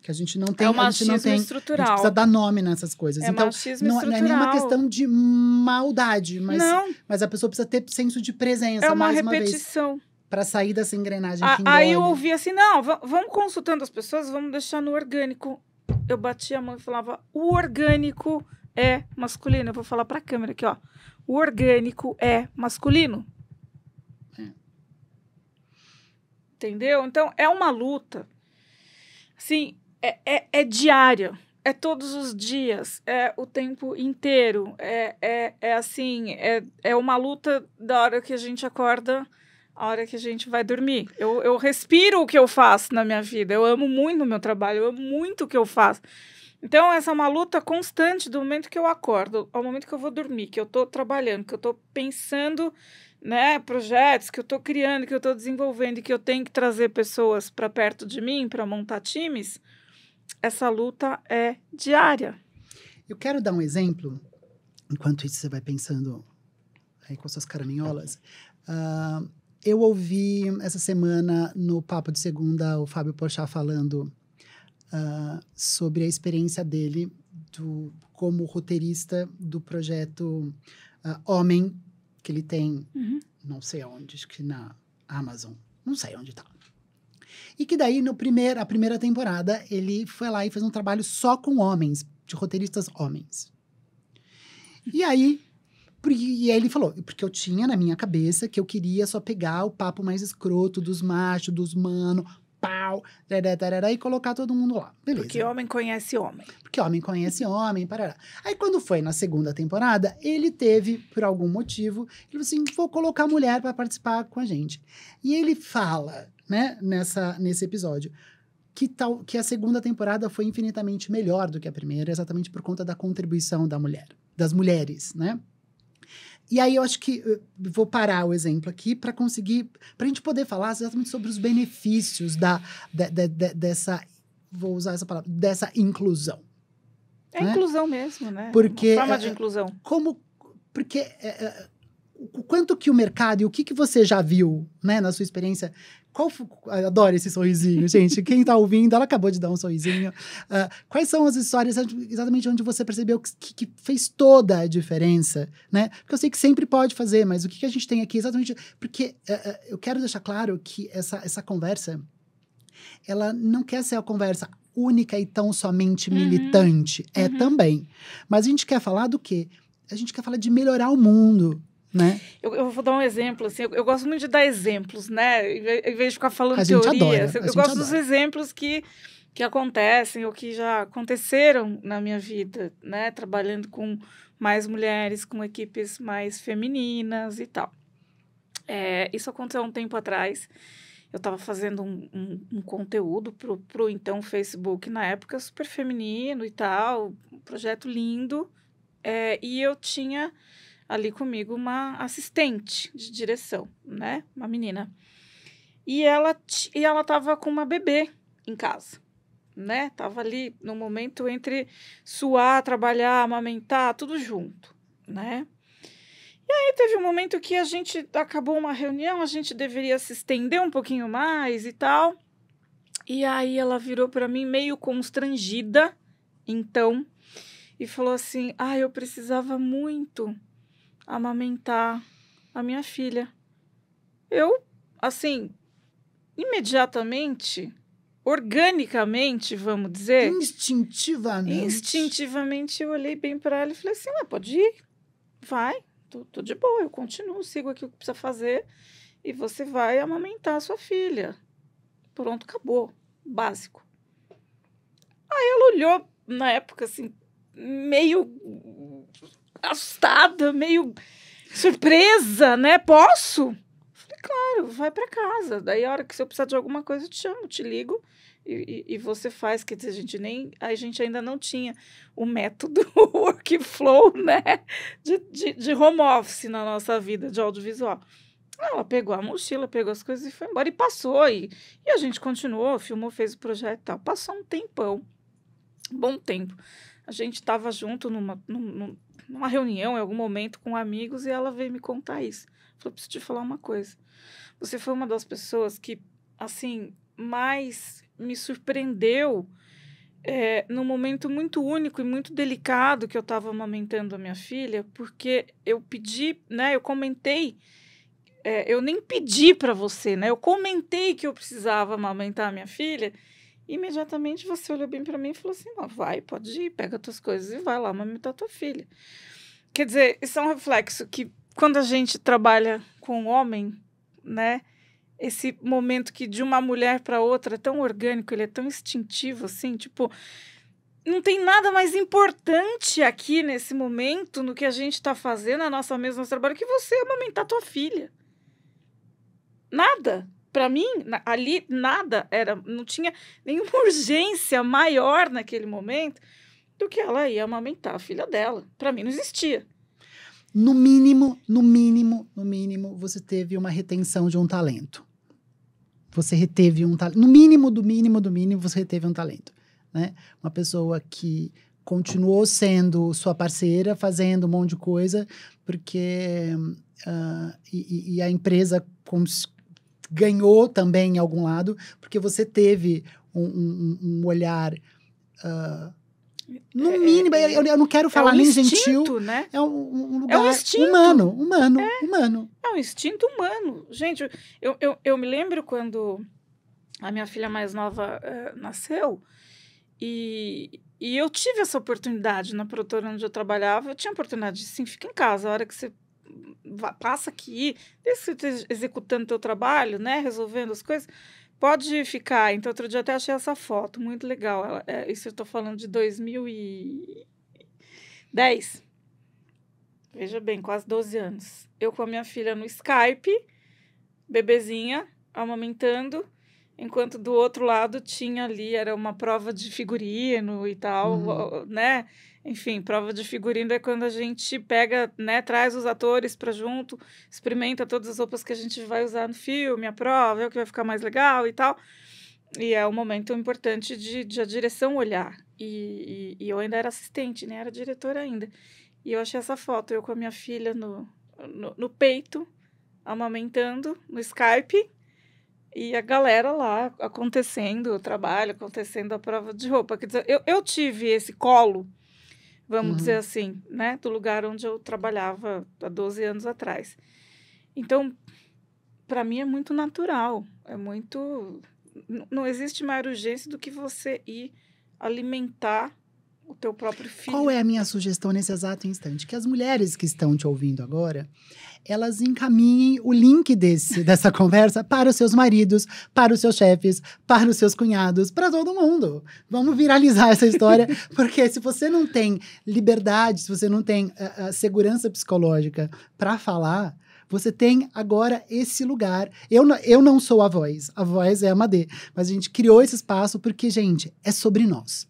que a gente não tem. É o machismo estrutural. A gente precisa dar nome nessas coisas. Então, machismo não estrutural. é nenhuma questão de maldade, mas a pessoa precisa ter senso de presença, mais uma vez. É uma repetição. Para sair dessa engrenagem que engole. Aí eu ouvi assim, não, vamos consultando as pessoas, vamos deixar no orgânico. Eu batia a mão e falava, o orgânico é masculino. Eu vou falar para a câmera aqui, ó. O orgânico é masculino. Entendeu? Então, é uma luta. Assim, é diária. É todos os dias. É o tempo inteiro. Assim, é uma luta da hora que a gente acorda, a hora que a gente vai dormir. Eu respiro o que eu faço na minha vida. Eu amo muito o meu trabalho. Eu amo muito o que eu faço. Então, essa é uma luta constante do momento que eu acordo, ao momento que eu vou dormir, que eu estou trabalhando, que eu estou pensando, né, projetos, que eu estou criando, que eu estou desenvolvendo e que eu tenho que trazer pessoas para perto de mim, para montar times. Essa luta é diária. Eu quero dar um exemplo, enquanto isso você vai pensando aí com suas caraminholas. Eu ouvi essa semana no Papo de Segunda o Fábio Porchat falando sobre a experiência dele como roteirista do projeto Homem, que ele tem, não sei onde, acho que na Amazon, não sei onde tá. E que daí, a primeira temporada, ele foi lá e fez um trabalho só com homens, de roteiristas homens. E aí ele falou, porque eu tinha na minha cabeça que eu queria só pegar o papo mais escroto dos machos, dos mano, pau, e colocar todo mundo lá. Beleza. Porque homem conhece homem. Porque homem conhece homem, parará. Aí quando foi na segunda temporada, ele teve, por algum motivo, ele falou assim, vou colocar mulher para participar com a gente. E ele fala, né, nesse episódio, que a segunda temporada foi infinitamente melhor do que a primeira, exatamente por conta da contribuição das mulheres, né? E aí eu acho que vou parar o exemplo aqui para a gente poder falar exatamente sobre os benefícios dessa, vou usar essa palavra, dessa inclusão. É inclusão mesmo, né? Porque, uma forma de inclusão. Porque o quanto que o mercado e o que você já viu, né, na sua experiência, eu adoro esse sorrisinho, gente. Quem tá ouvindo, ela acabou de dar um sorrisinho. Quais são as histórias exatamente onde você percebeu que fez toda a diferença, né? Porque eu sei que sempre pode fazer, mas o que a gente tem aqui exatamente... Porque eu quero deixar claro que essa conversa, ela não quer ser a conversa única e tão somente militante. Também. Mas a gente quer falar do quê? A gente quer falar de melhorar o mundo, né? Eu vou dar um exemplo, assim, eu gosto muito de dar exemplos, né? Em vez de ficar falando teorias. Eu gosto dos exemplos que acontecem ou que já aconteceram na minha vida, né? Trabalhando com mais mulheres, com equipes mais femininas e tal. Isso aconteceu há um tempo atrás. Eu estava fazendo um conteúdo pro então Facebook, na época, super feminino e tal, um projeto lindo. E eu tinha ali comigo uma assistente de direção, né? Uma menina. E ela estava com uma bebê em casa, né? Tava ali no momento entre suar, trabalhar, amamentar, tudo junto, né? E aí teve um momento que a gente acabou uma reunião, a gente deveria se estender um pouquinho mais e tal. E aí ela virou para mim meio constrangida, então, e falou assim: eu precisava muito amamentar a minha filha. Eu, assim, imediatamente, organicamente, vamos dizer... Instintivamente, eu olhei bem para ela e falei assim: pode ir, vai, tô de boa, eu continuo, sigo aqui o que precisa fazer e você vai amamentar a sua filha. Pronto, acabou. Básico. Aí ela olhou, na época, assim, meio assustada, meio surpresa, né? Posso? Falei, claro, vai para casa. Daí, a hora que se eu precisar de alguma coisa, eu te chamo, te ligo e você faz. Quer dizer, a gente ainda não tinha o método workflow, né? De home office na nossa vida, de audiovisual. Ela pegou a mochila, pegou as coisas e foi embora. E passou. E a gente continuou, filmou, fez o projeto e tal. Passou um tempão. Bom tempo. A gente estava junto numa reunião, em algum momento, com amigos, e ela veio me contar isso. Falou: preciso te falar uma coisa. Você foi uma das pessoas que, assim, mais me surpreendeu num momento muito único e muito delicado que eu estava amamentando a minha filha, porque eu pedi, né, eu comentei... eu nem pedi para você, né? Eu comentei que eu precisava amamentar a minha filha. Imediatamente você olhou bem para mim e falou assim: vai, pode ir, pega tuas coisas e vai lá amamentar tua filha. Quer dizer, isso é um reflexo que quando a gente trabalha com um homem, né? Esse momento que de uma mulher para outra é tão orgânico, ele é tão instintivo, assim, tipo... Não tem nada mais importante aqui nesse momento, no que a gente está fazendo, na nossa mesa, no nosso trabalho, que você amamentar tua filha. Nada. Para mim, ali, nada. Não tinha nenhuma urgência maior naquele momento do que ela ia amamentar a filha dela. Para mim, não existia. No mínimo, você teve uma retenção de um talento. Você reteve um talento. No mínimo, você reteve um talento. Né? Uma pessoa que continuou sendo sua parceira, fazendo um monte de coisa, porque a empresa ganhou também em algum lado, porque você teve um olhar... no mínimo, eu não quero falar nem instinto, gentil, né? É um lugar humano. É um instinto humano. Gente, eu me lembro quando a minha filha mais nova nasceu, e eu tive essa oportunidade na produtora onde eu trabalhava. Eu tinha a oportunidade de, sim, fica em casa, a hora que você passa aqui, desde que você esteja executando o teu trabalho, né, resolvendo as coisas, pode ficar. Então, outro dia até achei essa foto, muito legal. Isso eu estou falando de 2010. Veja bem, quase 12 anos. Eu com a minha filha no Skype, bebezinha, amamentando, enquanto do outro lado tinha ali, era uma prova de figurino e tal, né? Enfim, prova de figurino é quando a gente pega, né, traz os atores para junto, experimenta todas as roupas que a gente vai usar no filme, a prova, é o que vai ficar mais legal e tal. E é um momento importante de a direção olhar. E eu ainda era assistente, nem era diretora ainda. E eu achei essa foto, eu com a minha filha no peito, amamentando, no Skype, e a galera lá acontecendo o trabalho, acontecendo a prova de roupa. Quer dizer, eu tive esse colo, vamos dizer assim, né, do lugar onde eu trabalhava há 12 anos atrás. Então, para mim é muito natural, é muito... Não existe maior urgência do que você ir alimentar o teu próprio filho. Qual é a minha sugestão nesse exato instante? Que as mulheres que estão te ouvindo agora, elas encaminhem o link dessa conversa para os seus maridos, para os seus chefes, para os seus cunhados, para todo mundo. Vamos viralizar essa história, porque se você não tem liberdade, se você não tem a segurança psicológica para falar, você tem agora esse lugar. Eu não sou a voz é a Madê, mas a gente criou esse espaço porque, gente, é sobre nós.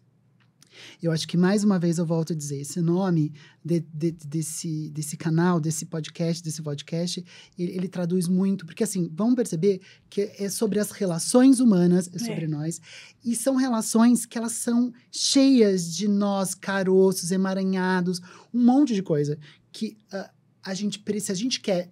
Eu acho que, mais uma vez, eu volto a dizer, esse nome desse canal, desse podcast, ele traduz muito, porque, assim, vamos perceber que é sobre as relações humanas, é sobre nós, e são relações que elas são cheias de nós, caroços, emaranhados, um monte de coisa, que se a gente quer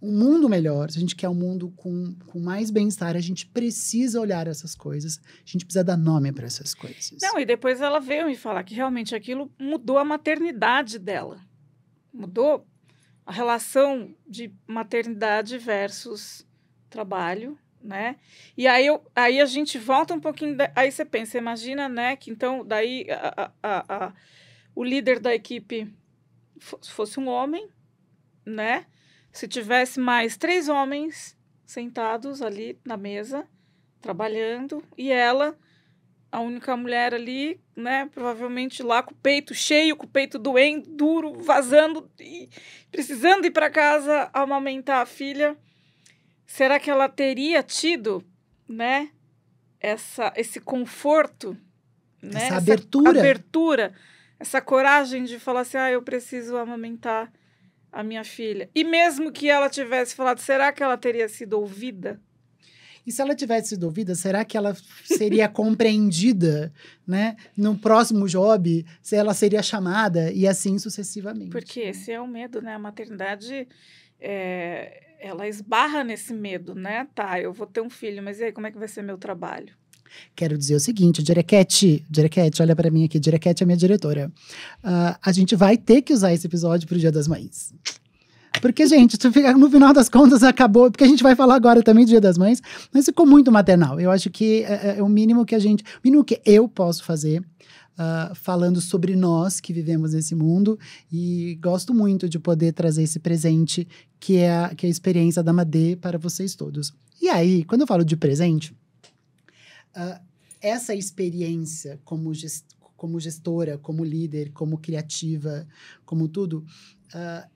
um mundo melhor, se a gente quer um mundo com mais bem-estar, a gente precisa olhar essas coisas, a gente precisa dar nome para essas coisas. Não, e depois ela veio me falar que realmente aquilo mudou a maternidade dela. Mudou a relação de maternidade versus trabalho, né? E aí a gente volta um pouquinho... Aí você pensa, imagina, né? Que então, daí o líder da equipe fosse um homem, né? Se tivesse mais 3 homens sentados ali na mesa, trabalhando, e ela, a única mulher ali, né, provavelmente lá com o peito cheio, com o peito doendo, duro, vazando, e precisando ir para casa amamentar a filha, será que ela teria tido, né, esse conforto, né, essa abertura, essa coragem de falar assim, eu preciso amamentar a minha filha. E mesmo que ela tivesse falado, será que ela teria sido ouvida? E se ela tivesse sido ouvida, será que ela seria compreendida, né? No próximo job, se ela seria chamada e assim sucessivamente. Porque esse é o medo, né? A maternidade, ela esbarra nesse medo, né? Tá, eu vou ter um filho, mas e aí, como é que vai ser meu trabalho? Quero dizer o seguinte, Jerequete, olha pra mim aqui, Jerequete é minha diretora. A gente vai ter que usar esse episódio pro Dia das Mães. Porque, gente, no final das contas acabou, porque a gente vai falar agora também do Dia das Mães, mas ficou muito maternal. Eu acho que é o mínimo que o mínimo que eu posso fazer, falando sobre nós que vivemos nesse mundo, e gosto muito de poder trazer esse presente que é a experiência da Madê para vocês todos. E aí, quando eu falo de presente, essa experiência como gestora, como líder, como criativa, como tudo,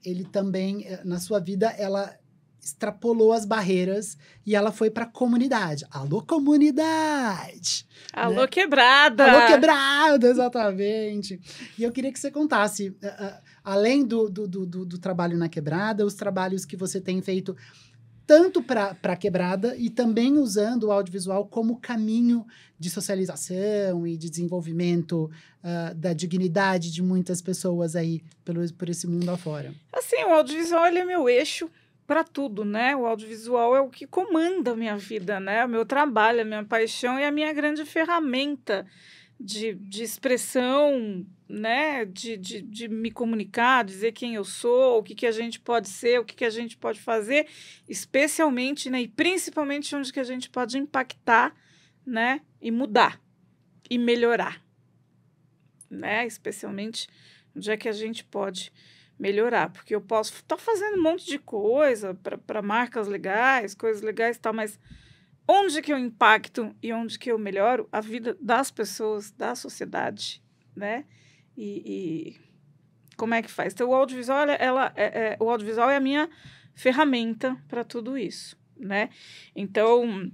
ele também, na sua vida, ela extrapolou as barreiras e ela foi para a comunidade. Alô, comunidade! Alô, né? quebrada! Alô, quebrada, exatamente. E eu queria que você contasse, além do trabalho na quebrada, os trabalhos que você tem feito tanto para a quebrada e também usando o audiovisual como caminho de socialização e de desenvolvimento da dignidade de muitas pessoas aí por esse mundo afora. Assim, o audiovisual ele é meu eixo para tudo, né? O audiovisual é o que comanda a minha vida, né? O meu trabalho, a minha paixão e a minha grande ferramenta de expressão, né? De me comunicar, dizer quem eu sou, o que a gente pode ser, o que a gente pode fazer, especialmente, né? E principalmente onde que a gente pode impactar, né? E mudar, e melhorar, né? Especialmente onde é que a gente pode melhorar, porque eu posso estar fazendo um monte de coisa para marcas legais, coisas legais e tal, mas onde que eu impacto e onde que eu melhoro a vida das pessoas, da sociedade, né? E como é que faz? Então, o audiovisual, o audiovisual é a minha ferramenta para tudo isso, né? Então,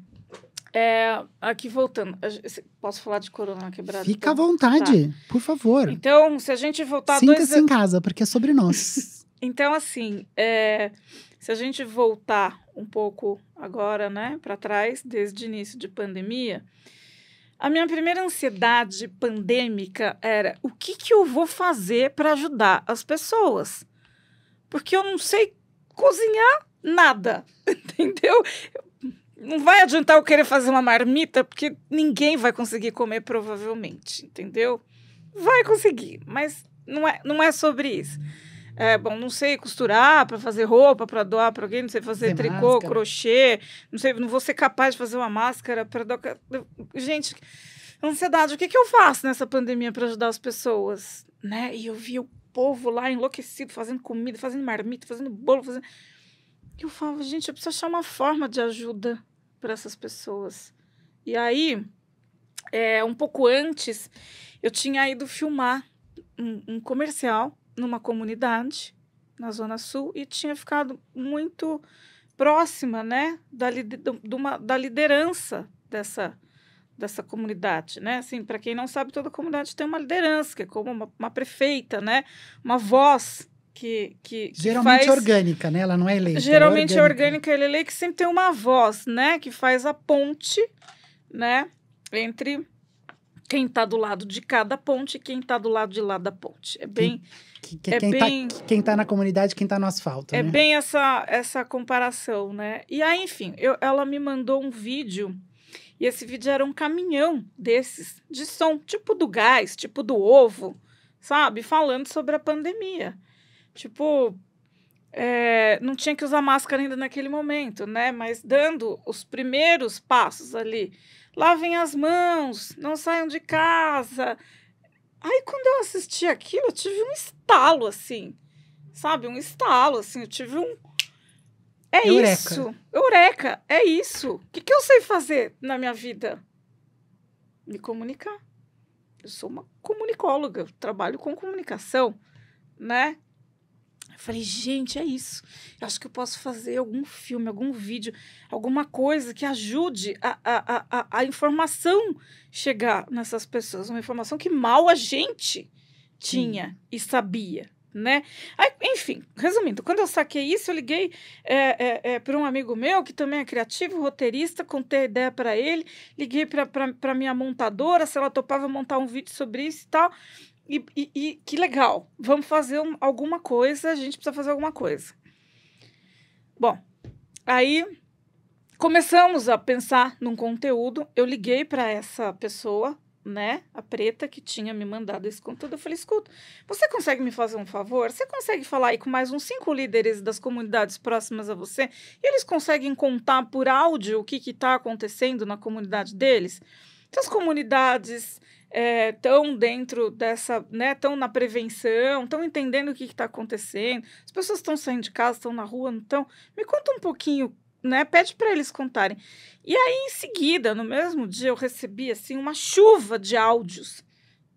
aqui voltando, posso falar de Corona na Quebrada? Fica à vontade, por favor. Então, se a gente voltar... Sinta-se em casa, porque é sobre nós. Então, assim, se a gente voltar um pouco agora, né, para trás, desde o início de pandemia, a minha primeira ansiedade pandêmica era o que eu vou fazer para ajudar as pessoas? Porque eu não sei cozinhar nada, entendeu? Não vai adiantar eu querer fazer uma marmita, porque ninguém vai conseguir comer, provavelmente, entendeu? Vai conseguir, mas não é sobre isso. Não sei costurar para fazer roupa, para doar para alguém, não sei fazer tricô, máscara, crochê, não vou ser capaz de fazer uma máscara para doar. Gente, ansiedade, o que eu faço nessa pandemia para ajudar as pessoas? Né? E eu vi o povo lá enlouquecido, fazendo comida, fazendo marmita, fazendo bolo, E eu falava, gente, eu preciso achar uma forma de ajuda para essas pessoas. E aí, um pouco antes, eu tinha ido filmar um comercial numa comunidade na Zona Sul e tinha ficado muito próxima, né, da liderança dessa comunidade, né? Assim, para quem não sabe, toda comunidade tem uma liderança, que é como uma prefeita, né? Uma voz que geralmente faz... orgânica, né? Ela não é eleita. Geralmente é orgânica, ela é eleita, que sempre tem uma voz, né? Que faz a ponte, né? Entre quem está do lado de cada ponte e quem está do lado de lá da ponte. É bem... Quem tá na comunidade, quem tá no asfalto, é né? bem essa comparação, né? E aí, enfim, ela me mandou um vídeo, e esse vídeo era um caminhão desses, de som, tipo do gás, tipo do ovo, sabe? Falando sobre a pandemia. Tipo, não tinha que usar máscara ainda naquele momento, né? Mas dando os primeiros passos ali. Lavem as mãos, não saiam de casa. Aí, quando eu assisti aquilo, eu tive um estalo, assim. Sabe? Um estalo, assim. Eu tive um... Eureka. Isso! Eureka! É isso! O que eu sei fazer na minha vida? Me comunicar. Eu sou uma comunicóloga. Eu trabalho com comunicação, né? Eu falei, gente, é isso. Eu acho que eu posso fazer algum filme, algum vídeo, alguma coisa que ajude a informação chegar nessas pessoas. Uma informação que mal a gente tinha e sabia, né? Aí, enfim, resumindo, quando eu saquei isso, eu liguei para um amigo meu, que também é criativo, roteirista, contei a ideia para ele, liguei para minha montadora, se ela topava montar um vídeo sobre isso e tal. E que legal, vamos fazer alguma coisa, a gente precisa fazer alguma coisa. Bom, aí começamos a pensar num conteúdo, eu liguei para essa pessoa, né, a Preta, que tinha me mandado esse conteúdo, eu falei, escuta, você consegue me fazer um favor? Você consegue falar aí com mais uns 5 líderes das comunidades próximas a você? E eles conseguem contar por áudio o que está acontecendo na comunidade deles? Então, as comunidades... estão dentro dessa, né, estão na prevenção, estão entendendo o que está acontecendo, as pessoas estão saindo de casa, estão na rua, não estão? Me conta um pouquinho, né, pede para eles contarem. E aí, em seguida, no mesmo dia, eu recebi, assim, uma chuva de áudios,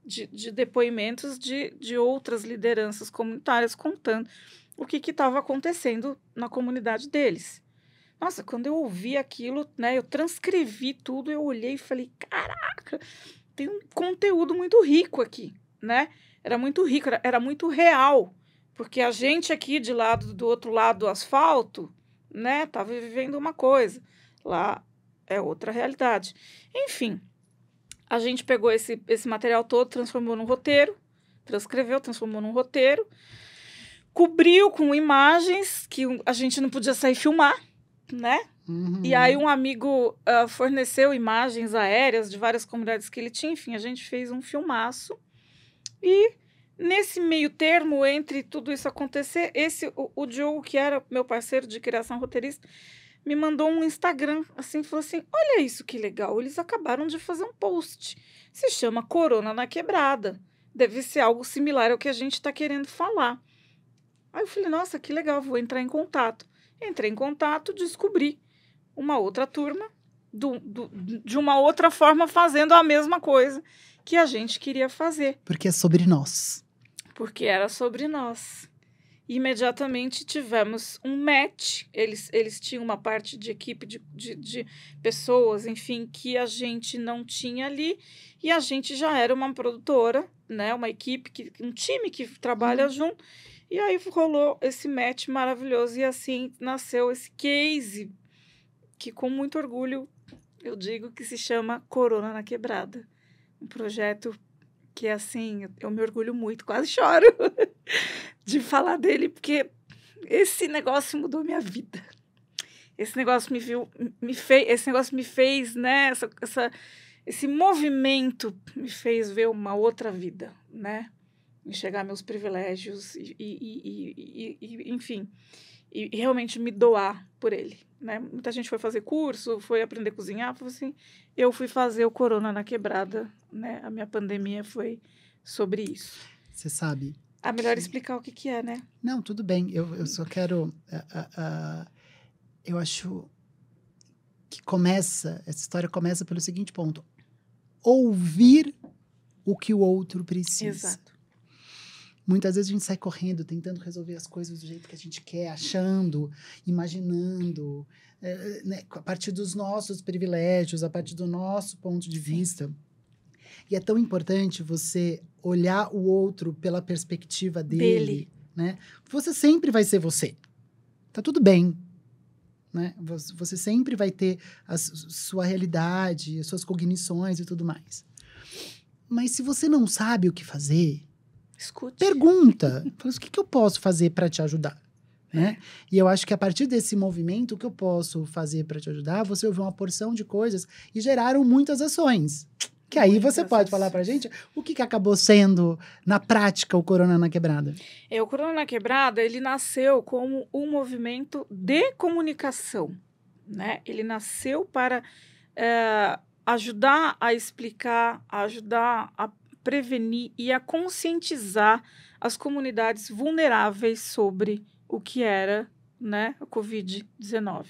de depoimentos de outras lideranças comunitárias contando o que estava acontecendo na comunidade deles. Nossa, quando eu ouvi aquilo, né, eu transcrevi tudo, eu olhei e falei, caraca, tem um conteúdo muito rico aqui, né? Era muito rico, era muito real, porque a gente aqui do outro lado do asfalto, né, estava vivendo uma coisa, lá é outra realidade. Enfim, a gente pegou esse material todo, transformou num roteiro, transcreveu, transformou num roteiro, cobriu com imagens que a gente não podia sair filmar, né? Uhum. E aí um amigo forneceu imagens aéreas de várias comunidades que ele tinha. Enfim, a gente fez um filmaço. E nesse meio termo, entre tudo isso acontecer, o Diogo, que era meu parceiro de criação roteirista, me mandou um Instagram, assim, falou assim, olha isso que legal, eles acabaram de fazer um post. Se chama Corona na Quebrada. Deve ser algo similar ao que a gente está querendo falar. Aí eu falei, nossa, que legal, vou entrar em contato. Entrei em contato, descobri uma outra turma, de uma outra forma, fazendo a mesma coisa que a gente queria fazer. Porque é sobre nós. Porque era sobre nós. Imediatamente tivemos um match. Eles tinham uma parte de equipe de pessoas, enfim, que a gente não tinha ali. E a gente já era uma produtora, né? Uma equipe, um time que trabalha junto. E aí rolou esse match maravilhoso. E assim nasceu esse case, que com muito orgulho eu digo que se chama Corona na Quebrada. Um projeto que, assim, eu me orgulho muito, quase choro de falar dele, porque esse negócio mudou minha vida. Esse negócio me fez, né, esse movimento me fez ver uma outra vida, né? Enxergar meus privilégios enfim, e realmente me doar por ele, né? Muita gente foi fazer curso, foi aprender a cozinhar, falou assim, eu fui fazer o Corona na Quebrada, né? A minha pandemia foi sobre isso. Você sabe? Melhor explicar o que é, né? Não, tudo bem. Eu só quero... eu acho que essa história começa pelo seguinte ponto. Ouvir o que o outro precisa. Exato. Muitas vezes a gente sai correndo, tentando resolver as coisas do jeito que a gente quer, achando, imaginando, né, a partir dos nossos privilégios, a partir do nosso ponto de vista. E é tão importante você olhar o outro pela perspectiva dele, né? Você sempre vai ser você. Tá tudo bem, né? Você sempre vai ter a sua realidade, as suas cognições e tudo mais. Mas se você não sabe o que fazer, escute. Pergunta. Fala, o que eu posso fazer para te ajudar? Né? E eu acho que a partir desse movimento, o que eu posso fazer para te ajudar, você ouviu uma porção de coisas e geraram muitas ações. Que aí você pode falar pra gente o que acabou sendo, na prática, o Corona na Quebrada. O Corona na Quebrada, ele nasceu como um movimento de comunicação, né? Ele nasceu para ajudar a explicar, ajudar a prevenir e a conscientizar as comunidades vulneráveis sobre o que era, né, a Covid-19,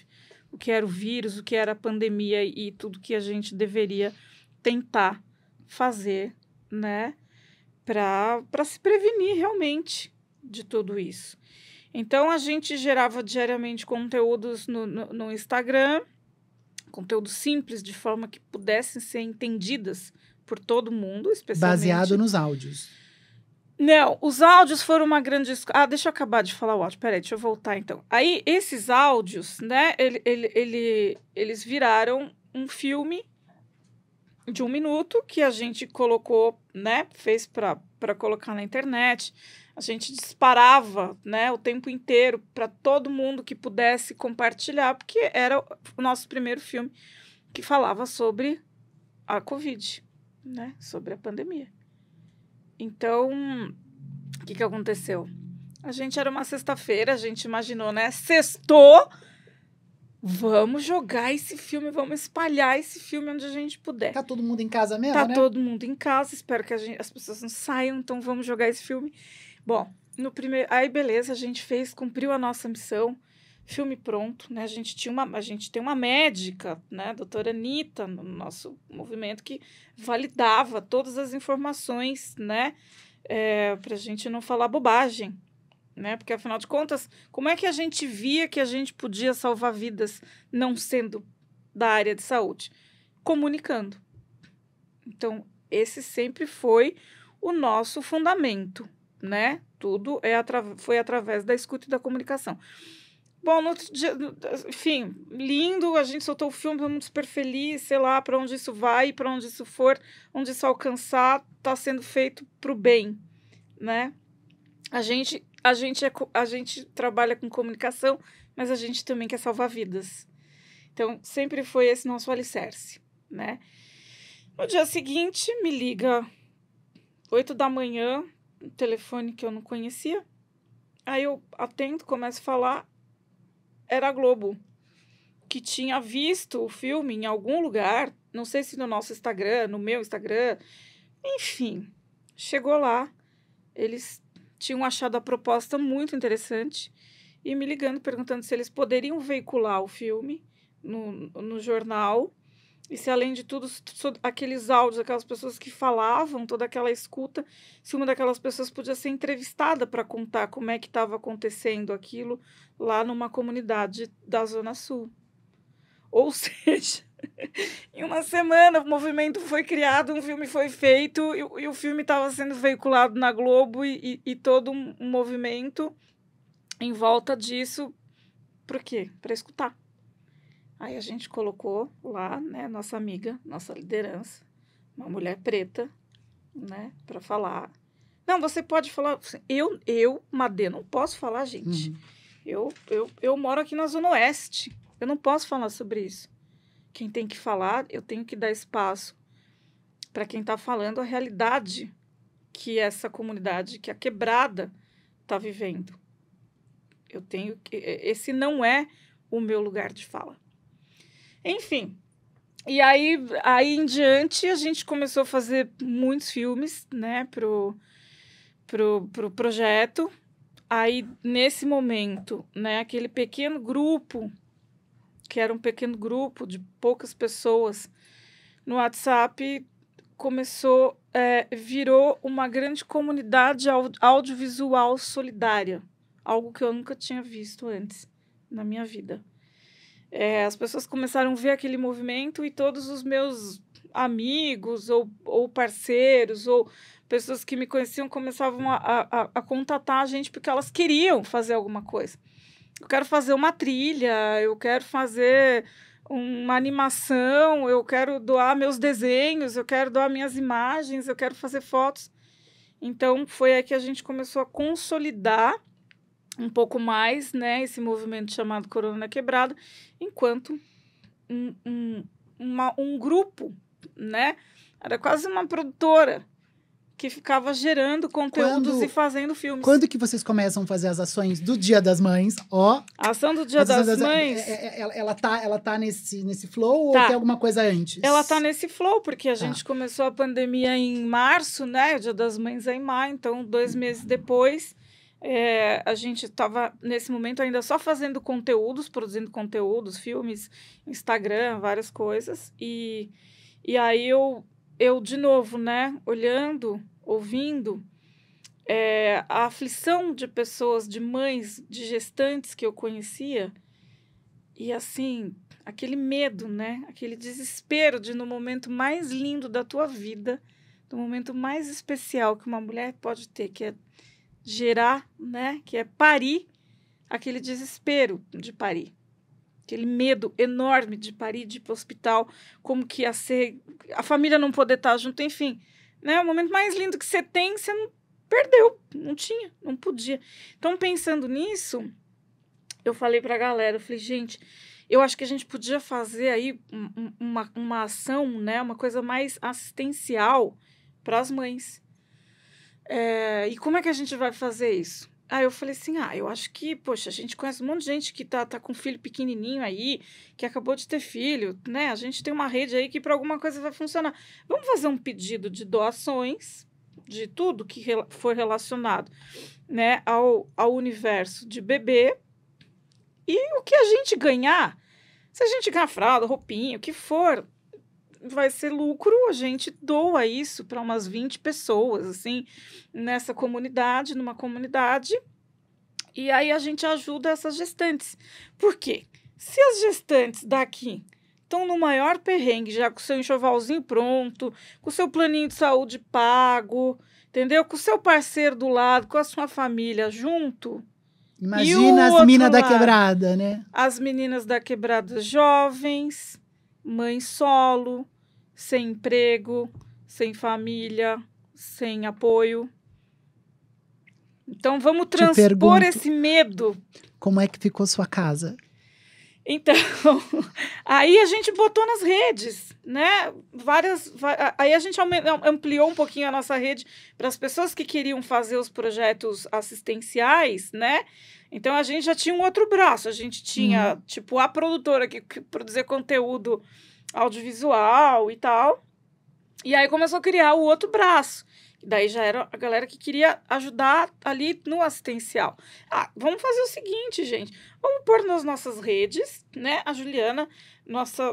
o que era o vírus, o que era a pandemia e tudo que a gente deveria tentar fazer, né, para se prevenir realmente de tudo isso. Então, a gente gerava diariamente conteúdos no Instagram, conteúdos simples, de forma que pudessem ser entendidas por todo mundo, especialmente... Baseado nos áudios. Não, os áudios foram uma grande... deixa eu acabar de falar o áudio. Peraí, deixa eu voltar, então. Aí, esses áudios, né, eles viraram um filme de 1 minuto que a gente colocou, né, fez para colocar na internet. A gente disparava, né, o tempo inteiro para todo mundo que pudesse compartilhar, porque era o nosso primeiro filme que falava sobre a Covid, né, sobre a pandemia. Então, o que aconteceu? A gente era uma sexta-feira, a gente imaginou, né, sextou, vamos jogar esse filme, vamos espalhar esse filme onde a gente puder. Tá todo mundo em casa mesmo, né? Tá todo mundo em casa, espero que as pessoas não saiam, então vamos jogar esse filme. Bom, aí beleza, a gente cumpriu a nossa missão, filme pronto, né? A gente tem uma médica, né, a doutora Anitta, no nosso movimento, que validava todas as informações, né, pra gente não falar bobagem, né? Porque, afinal de contas, como é que a gente via que a gente podia salvar vidas não sendo da área de saúde? Comunicando. Então, esse sempre foi o nosso fundamento, né? Tudo foi através da escuta e da comunicação. Bom, no outro dia, enfim, lindo, a gente soltou o filme, todo mundo super feliz, sei lá, para onde isso vai, para onde isso for, onde isso alcançar, está sendo feito para o bem, né? A gente trabalha com comunicação, mas a gente também quer salvar vidas. Então, sempre foi esse nosso alicerce, né? No dia seguinte, me liga 8 da manhã, um telefone que eu não conhecia. Aí eu atendo, começo a falar. Era a Globo, que tinha visto o filme em algum lugar, não sei se no nosso Instagram, no meu Instagram, enfim, chegou lá, eles tinham achado a proposta muito interessante e me ligando, perguntando se eles poderiam veicular o filme no jornal e se, além de tudo, aqueles áudios, aquelas pessoas que falavam, toda aquela escuta, se uma daquelas pessoas podia ser entrevistada para contar como é que estava acontecendo aquilo lá numa comunidade da Zona Sul. Ou seja, em uma semana o movimento foi criado, um filme foi feito e o filme estava sendo veiculado na Globo e todo um movimento em volta disso. Por quê? Para escutar. Aí a gente colocou lá, né, nossa amiga, nossa liderança, uma mulher preta, né, para falar. Não, você pode falar. Eu, Madê, não posso falar, gente. Eu moro aqui na Zona Oeste. Eu não posso falar sobre isso. Quem tem que falar, eu tenho que dar espaço para quem está falando a realidade que essa comunidade, que a Quebrada está vivendo. Esse não é o meu lugar de fala. Enfim, e aí em diante a gente começou a fazer muitos filmes, né, pro projeto. Aí, nesse momento, né, aquele pequeno grupo, que era um pequeno grupo de poucas pessoas no WhatsApp, virou uma grande comunidade audiovisual solidária, algo que eu nunca tinha visto antes na minha vida. As pessoas começaram a ver aquele movimento e todos os meus amigos ou parceiros ou pessoas que me conheciam começavam a contatar a gente porque elas queriam fazer alguma coisa. Eu quero fazer uma trilha, eu quero fazer uma animação, eu quero doar meus desenhos, eu quero doar minhas imagens, eu quero fazer fotos. Então, foi aí que a gente começou a consolidar um pouco mais, né, esse movimento chamado Corona na Quebrada, enquanto um grupo, né, era quase uma produtora que ficava gerando conteúdos e fazendo filmes. Quando que vocês começam a fazer as ações do Dia das Mães? A ação do Dia das Mães... Ela tá nesse flow tá. ou tem alguma coisa antes? Ela tá nesse flow, porque a gente começou a pandemia em março, né? O Dia das Mães é em maio, então 2 meses depois, a gente estava, nesse momento, ainda só fazendo conteúdos, produzindo conteúdos, filmes, Instagram, várias coisas. E aí eu, de novo, né? Olhando, ouvindo a aflição de pessoas, de mães, de gestantes que eu conhecia, e assim, aquele medo, né? Aquele desespero de, no momento mais lindo da tua vida, no momento mais especial que uma mulher pode ter, que é gerar, né? Que é parir, aquele desespero de parir. Aquele medo enorme de parir, de ir para o hospital, como que ia ser, a família não poder estar junto, enfim. Né? O momento mais lindo que você tem, você não perdeu, não tinha, não podia. Então, pensando nisso, eu falei para a galera, eu falei, gente, eu acho que a gente podia fazer aí uma ação, né? Uma coisa mais assistencial para as mães. E como é que a gente vai fazer isso? Aí eu falei assim, eu acho que, poxa, a gente conhece um monte de gente que tá com filho pequenininho aí, que acabou de ter filho, né? A gente tem uma rede aí que para alguma coisa vai funcionar. Vamos fazer um pedido de doações de tudo que for relacionado, né, ao universo de bebê, e o que a gente ganhar, se a gente ganhar fralda, roupinha, o que for, vai ser lucro, a gente doa isso para umas 20 pessoas, assim, nessa comunidade, numa comunidade, e aí a gente ajuda essas gestantes. Por quê? Se as gestantes daqui estão no maior perrengue, já com o seu enxovalzinho pronto, com o seu planinho de saúde pago, entendeu? Com o seu parceiro do lado, com a sua família junto. Imagina as minas da quebrada, né? As meninas da quebrada jovens, mãe solo, sem emprego, sem família, sem apoio. Então, vamos transpor esse medo. Como é que ficou sua casa? Então, aí a gente botou nas redes, né? Aí a gente ampliou um pouquinho a nossa rede para as pessoas que queriam fazer os projetos assistenciais, né? Então, a gente já tinha um outro braço. A gente tinha, tipo, a produtora que produzia conteúdo audiovisual e tal. E aí começou a criar o outro braço. Daí já era a galera que queria ajudar ali no assistencial. Vamos fazer o seguinte, gente. Vamos pôr nas nossas redes, né? A Juliana,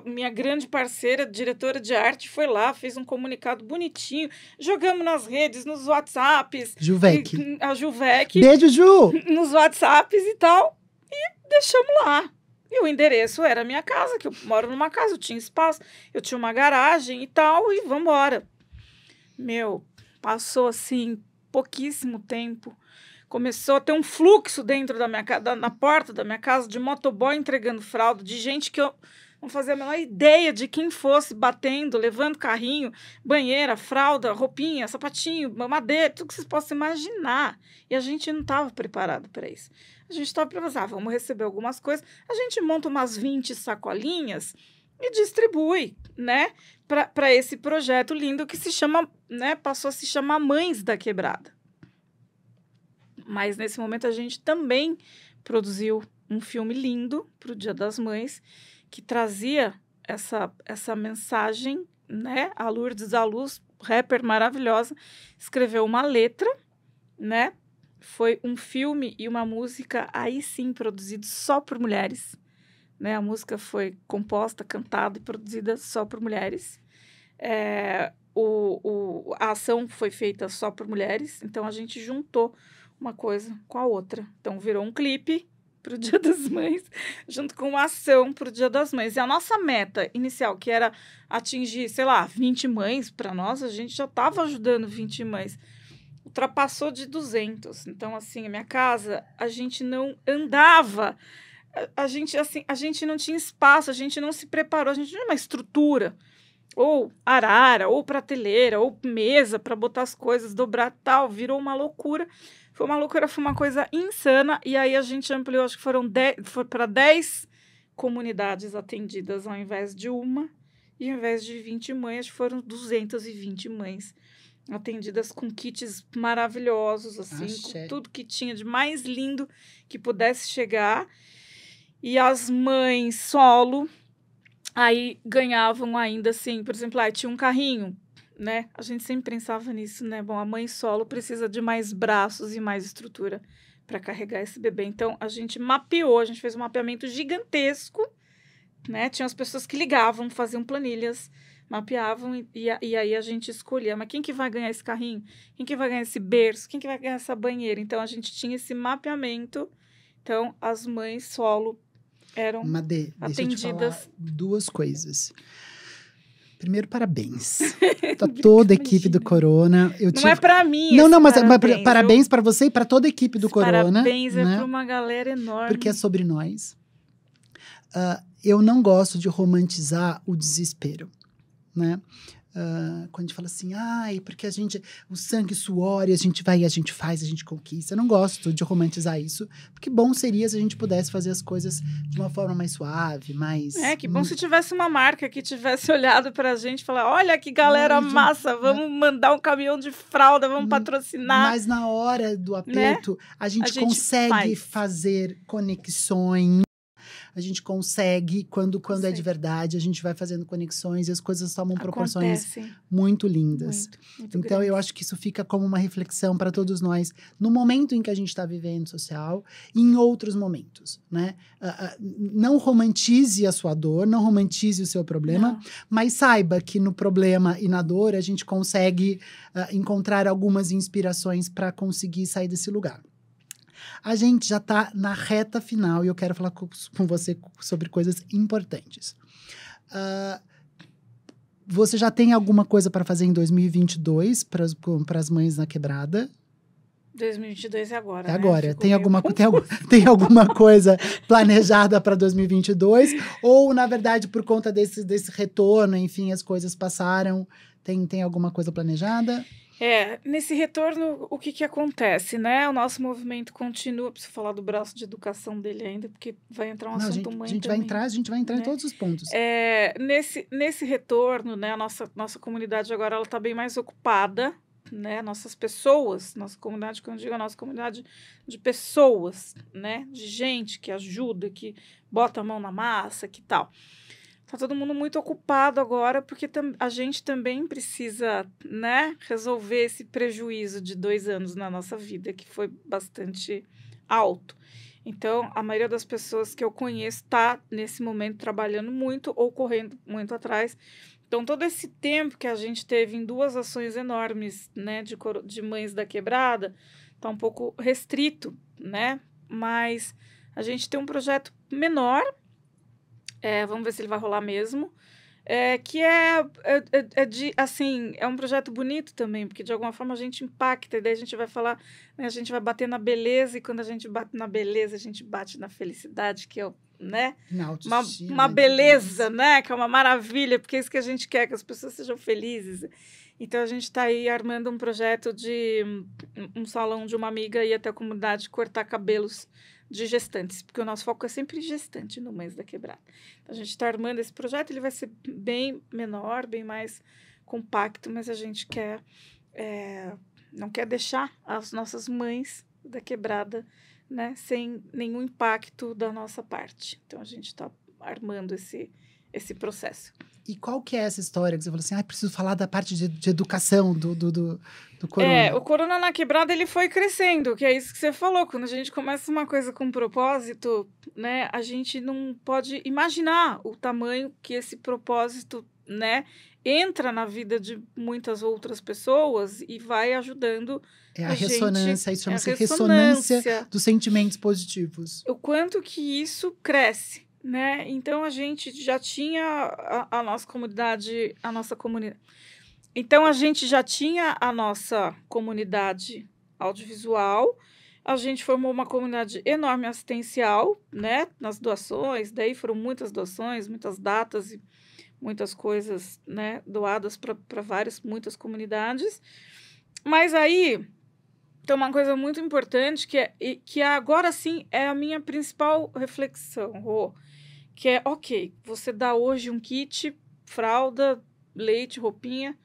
minha grande parceira, diretora de arte, foi lá, fez um comunicado bonitinho. Jogamos nas redes, nos WhatsApps. Juvec. A Juvec. Beijo, Ju! Nos WhatsApps e tal. E deixamos lá. E o endereço era a minha casa, que eu moro numa casa, eu tinha espaço, eu tinha uma garagem e tal, e vambora. Passou, assim, pouquíssimo tempo. Começou a ter um fluxo dentro da minha casa, na porta da minha casa, de motoboy entregando fralda, de gente que eu não fazia a menor ideia de quem fosse, batendo, levando carrinho, banheira, fralda, roupinha, sapatinho, mamadeira, tudo que vocês possam imaginar. E a gente não estava preparado para isso. A gente estava preparado, vamos receber algumas coisas, a gente monta umas 20 sacolinhas e distribui, né, para esse projeto lindo que se chama, né, passou a se chamar Mães da Quebrada. Mas nesse momento a gente também produziu um filme lindo para o Dia das Mães, que trazia essa mensagem, né? A Lourdes da Luz, rapper maravilhosa, escreveu uma letra, né? Foi um filme e uma música, aí sim, produzido só por mulheres. Né? A música foi composta, cantada e produzida só por mulheres. A ação foi feita só por mulheres, então a gente juntou uma coisa com a outra. Então virou um clipe para o Dia das Mães, junto com uma ação para o Dia das Mães. E a nossa meta inicial, que era atingir, sei lá, 20 mães, para nós, a gente já estava ajudando 20 mães. Ultrapassou de 200. Então, assim, a minha casa, a gente não andava, a gente não tinha espaço, a gente não se preparou, a gente não tinha uma estrutura, ou arara, ou prateleira, ou mesa para botar as coisas, dobrar tal, virou uma loucura. Foi uma loucura, foi uma coisa insana, e aí a gente ampliou, acho que foi para 10 comunidades atendidas ao invés de uma, e ao invés de 20 mães, foram 220 mães atendidas com kits maravilhosos, assim, com tudo que tinha de mais lindo que pudesse chegar. E as mães solo, aí ganhavam ainda, assim, por exemplo, tinha um carrinho, né? A gente sempre pensava nisso, né? Bom, a mãe solo precisa de mais braços e mais estrutura para carregar esse bebê. Então, a gente mapeou, a gente fez um mapeamento gigantesco, né? Tinha as pessoas que ligavam, faziam planilhas, mapeavam e aí a gente escolhia, mas quem que vai ganhar esse carrinho? Quem que vai ganhar esse berço? Quem que vai ganhar essa banheira? Então, a gente tinha esse mapeamento. Então, as mães solo eram Madê, deixa eu te falar atendidas. 2 coisas. Primeiro, parabéns. Tá toda a equipe do Corona. Não é para mim. Não, mas parabéns para você e para toda a equipe do Corona. Parabéns, né? É para uma galera enorme. Porque é sobre nós. Eu não gosto de romantizar o desespero, né? Quando a gente fala assim, porque o sangue, suor, e a gente vai, a gente faz, a gente conquista. Eu não gosto de romantizar isso, porque bom seria se a gente pudesse fazer as coisas de uma forma mais suave, mais... que bom se tivesse uma marca que tivesse olhado pra gente e falar, olha que galera massa, vamos mandar um caminhão de fralda, vamos patrocinar. Mas na hora do aperto, né? a gente consegue fazer conexões. A gente consegue, quando é de verdade, a gente vai fazendo conexões e as coisas tomam proporções muito lindas. Muito então, grandes. Eu acho que isso fica como uma reflexão para todos nós, no momento em que a gente está vivendo social e em outros momentos, né? Não romantize a sua dor, não romantize o seu problema, mas saiba que no problema e na dor a gente consegue encontrar algumas inspirações para conseguir sair desse lugar. A gente já está na reta final e eu quero falar com você sobre coisas importantes. Você já tem alguma coisa para fazer em 2022 para as mães na quebrada? 2022 é agora, É agora. Né? Tem alguma coisa planejada para 2022? Ou, na verdade, por conta desse retorno, enfim, as coisas passaram, tem alguma coisa planejada? Nesse retorno, o que acontece, né? O nosso movimento continua, preciso falar do braço de educação dele ainda, porque vai entrar assunto mãe também. A gente vai entrar em todos os pontos. Nesse retorno, né? A nossa comunidade agora, ela está bem mais ocupada, né? Nossas pessoas, nossa comunidade, quando eu digo a nossa comunidade de pessoas, né? De gente que ajuda, que bota a mão na massa, que tal. Tá todo mundo muito ocupado agora, porque a gente também precisa, né, resolver esse prejuízo de 2 anos na nossa vida, que foi bastante alto. Então, a maioria das pessoas que eu conheço está, nesse momento, trabalhando muito ou correndo muito atrás. Então, todo esse tempo que a gente teve em 2 ações enormes, né, de mães da quebrada, está um pouco restrito, né? Mas a gente tem um projeto menor, vamos ver se ele vai rolar mesmo, que assim, é um projeto bonito também, porque de alguma forma a gente impacta, e daí a gente vai falar, né, a gente vai bater na beleza, e quando a gente bate na beleza, a gente bate na felicidade, que é, né, uma beleza, né, que é uma maravilha, porque é isso que a gente quer, que as pessoas sejam felizes. Então, a gente está aí armando um projeto de um salão de uma amiga ir até a comunidade cortar cabelos de gestantes, porque o nosso foco é sempre gestante no Mães da Quebrada. Então, a gente está armando esse projeto, ele vai ser bem menor, bem mais compacto, mas a gente não quer deixar as nossas mães da quebrada, né, sem nenhum impacto da nossa parte. Então, a gente está armando esse processo. E qual que é essa história que você falou assim, preciso falar da parte de educação do Corona? O Corona na Quebrada, ele foi crescendo, que é isso que você falou. Quando a gente começa uma coisa com propósito, né, a gente não pode imaginar o tamanho que esse propósito, né, entra na vida de muitas outras pessoas e vai ajudando a gente. ressonância, isso chama-se ressonância dos sentimentos positivos. O quanto que isso cresce, né? Então, a gente já tinha a nossa comunidade, Então, a gente já tinha a nossa comunidade audiovisual, a gente formou uma comunidade enorme assistencial, né? Nas doações, daí foram muitas doações, muitas datas e muitas coisas, né? Doadas para muitas comunidades. Mas aí tem uma coisa muito importante que agora sim é a minha principal reflexão, Rô, que é, ok, você dá hoje um kit, fralda, leite, roupinha,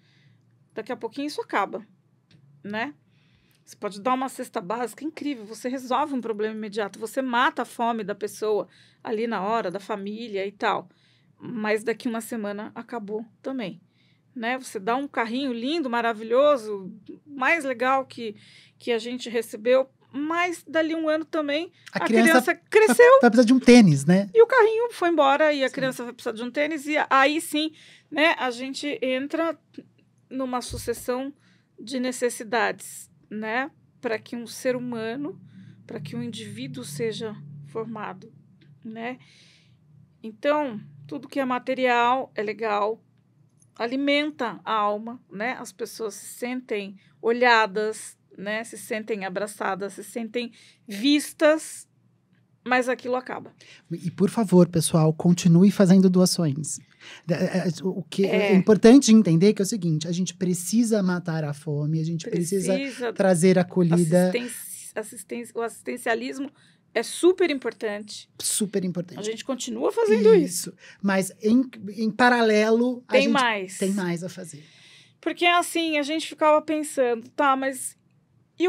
daqui a pouquinho isso acaba, né? Você pode dar uma cesta básica incrível, você resolve um problema imediato, você mata a fome da pessoa ali na hora, da família e tal. Mas daqui uma semana acabou também, né? Você dá um carrinho lindo, maravilhoso, mais legal que a gente recebeu, mas dali um ano também a criança cresceu. Vai precisar de um tênis, né? E o carrinho foi embora e a criança vai precisar de um tênis e aí sim, né? A gente entra numa sucessão de necessidades, né? Para que um ser humano, para que um indivíduo seja formado, né? Então, tudo que é material é legal, alimenta a alma, né? As pessoas se sentem olhadas, né? Se sentem abraçadas, se sentem vistas, mas aquilo acaba. E, por favor, pessoal, continue fazendo doações. O que é importante entender que é o seguinte, a gente precisa matar a fome, a gente precisa trazer acolhida. O assistencialismo é super importante. Super importante. A gente continua fazendo isso. Mas, em paralelo, tem mais a fazer. Porque, assim, a gente ficava pensando, tá, mas e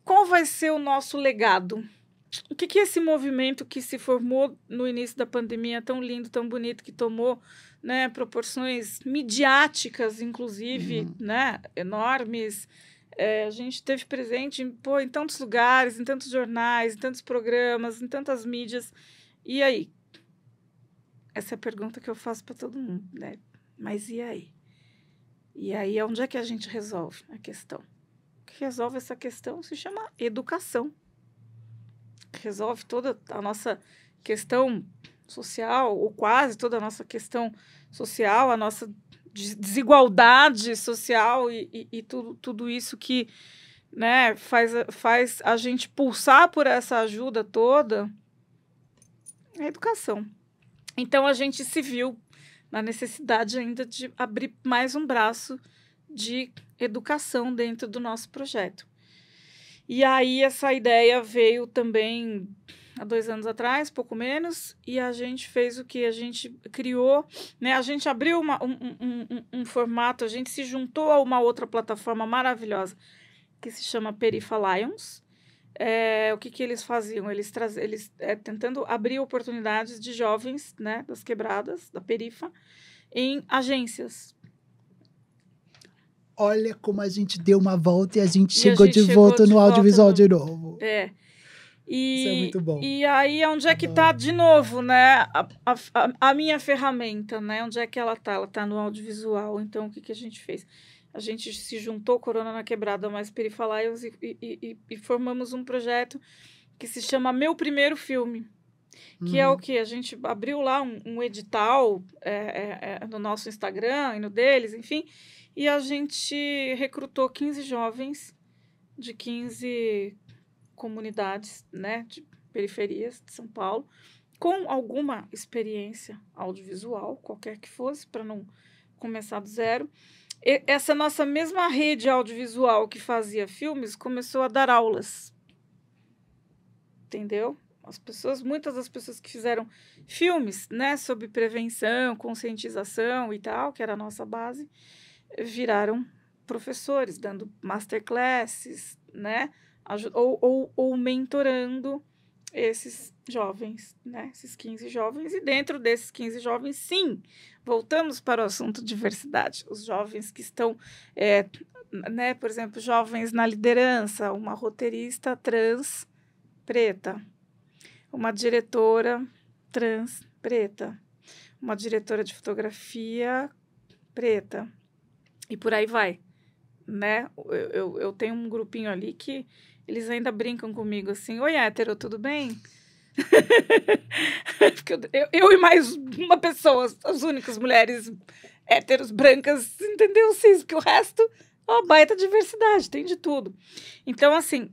qual vai ser o nosso legado? O que esse movimento que se formou no início da pandemia, tão lindo, tão bonito, que tomou, né, proporções midiáticas, inclusive, né, enormes. A gente esteve presente em tantos lugares, em tantos jornais, em tantos programas, em tantas mídias. E aí? Essa é a pergunta que eu faço para todo mundo, né? Mas e aí? E aí, onde é que a gente resolve a questão? O que resolve essa questão se chama educação. Resolve toda a nossa questão social, ou quase toda a nossa questão social, a nossa desigualdade social e tudo isso que, né, faz a gente pulsar por essa ajuda toda, é a educação. Então, a gente se viu na necessidade ainda de abrir mais um braço de educação dentro do nosso projeto. E aí, essa ideia veio também há 2 anos atrás, pouco menos, e a gente fez o que? A gente criou, né? A gente abriu um formato, a gente se juntou a uma outra plataforma maravilhosa, que se chama Perifa Lions. O que eles faziam? Eles tentando abrir oportunidades de jovens, né, das quebradas, da perifa, em agências. Olha como a gente deu uma volta e a gente chegou de volta no audiovisual de novo. Isso é muito bom. E aí, onde é que está, de novo, né, a minha ferramenta, né? Onde é que ela está? Ela está no audiovisual. Então, o que a gente fez? A gente se juntou, Corona na Quebrada, mais Perifa Lions, e formamos um projeto que se chama Meu Primeiro Filme. Que é o que? A gente abriu lá um edital no nosso Instagram e no deles, enfim, e a gente recrutou 15 jovens de 15 comunidades, né, de periferias de São Paulo, com alguma experiência audiovisual, qualquer que fosse, para não começar do zero. Essa nossa mesma rede audiovisual que fazia filmes começou a dar aulas. Entendeu? Muitas das pessoas que fizeram filmes, né, sobre prevenção, conscientização e tal, que era a nossa base, viraram professores, dando masterclasses, né, ou mentorando esses jovens, né, esses 15 jovens, e dentro desses 15 jovens, sim, voltamos para o assunto diversidade, os jovens que estão, né, por exemplo, jovens na liderança, uma roteirista trans preta, uma diretora trans preta, uma diretora de fotografia preta, e por aí vai, né? Eu tenho um grupinho ali que eles ainda brincam comigo assim, oi, hétero, tudo bem? Porque eu e mais uma pessoa, as únicas mulheres héteros, brancas, entendeu? Sim, porque o resto é uma baita diversidade, tem de tudo. Então, assim,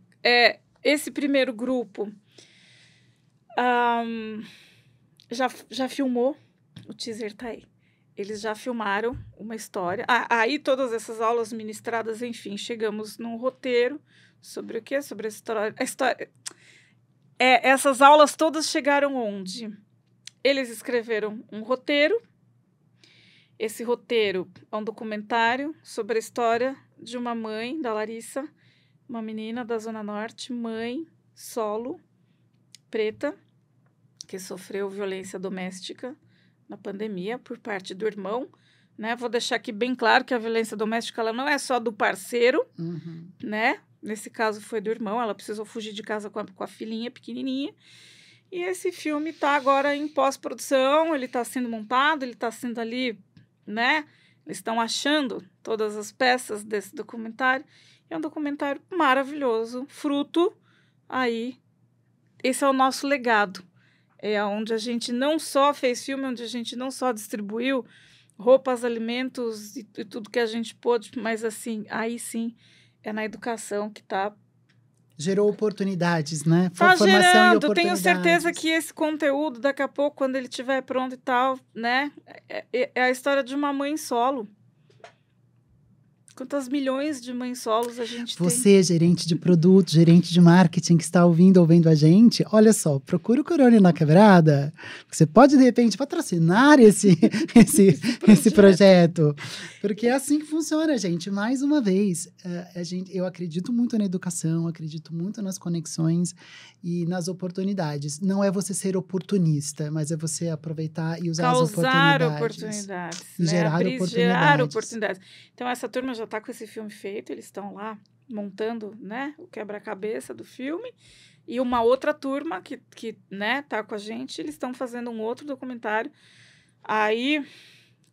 esse primeiro grupo já filmou, o teaser tá aí. Eles já filmaram uma história. Aí todas essas aulas ministradas, enfim, chegamos num roteiro sobre o quê? Sobre a história. Essas aulas todas chegaram onde? Eles escreveram um roteiro. Esse roteiro é um documentário sobre a história de uma mãe, da Larissa, uma menina da Zona Norte, mãe, solo, preta, que sofreu violência doméstica na pandemia por parte do irmão, né? Vou deixar aqui bem claro que a violência doméstica ela não é só do parceiro, né? Nesse caso foi do irmão, ela precisou fugir de casa com a filhinha pequenininha. E esse filme está agora em pós-produção, ele está sendo montado, ele está sendo ali, né? Eles estão achando todas as peças desse documentário. É um documentário maravilhoso, fruto aí. Esse é o nosso legado. É onde a gente não só fez filme, onde a gente não só distribuiu roupas, alimentos e tudo que a gente pôde, mas assim, aí sim, é na educação que está... Gerou oportunidades, né? Tá Formação gerando, e oportunidades. tenho certeza que esse conteúdo, daqui a pouco, quando ele estiver pronto e tal, né? É a história de uma mãe solo. Quantas milhões de mães solos a gente tem? Você, gerente de produto, gerente de marketing que está ouvindo ou vendo a gente, olha só, procura o Corone na Quebrada. Você pode, de repente, patrocinar esse projeto. Porque é assim que funciona, gente. Mais uma vez, eu acredito muito na educação, acredito muito nas conexões e nas oportunidades. Não é você ser oportunista, mas é você aproveitar e usar as oportunidades. E né? gerar oportunidades. Então, essa turma já está com esse filme feito, eles estão lá montando, né, o quebra-cabeça do filme, e uma outra turma que né, tá com a gente, eles estão fazendo um outro documentário, aí,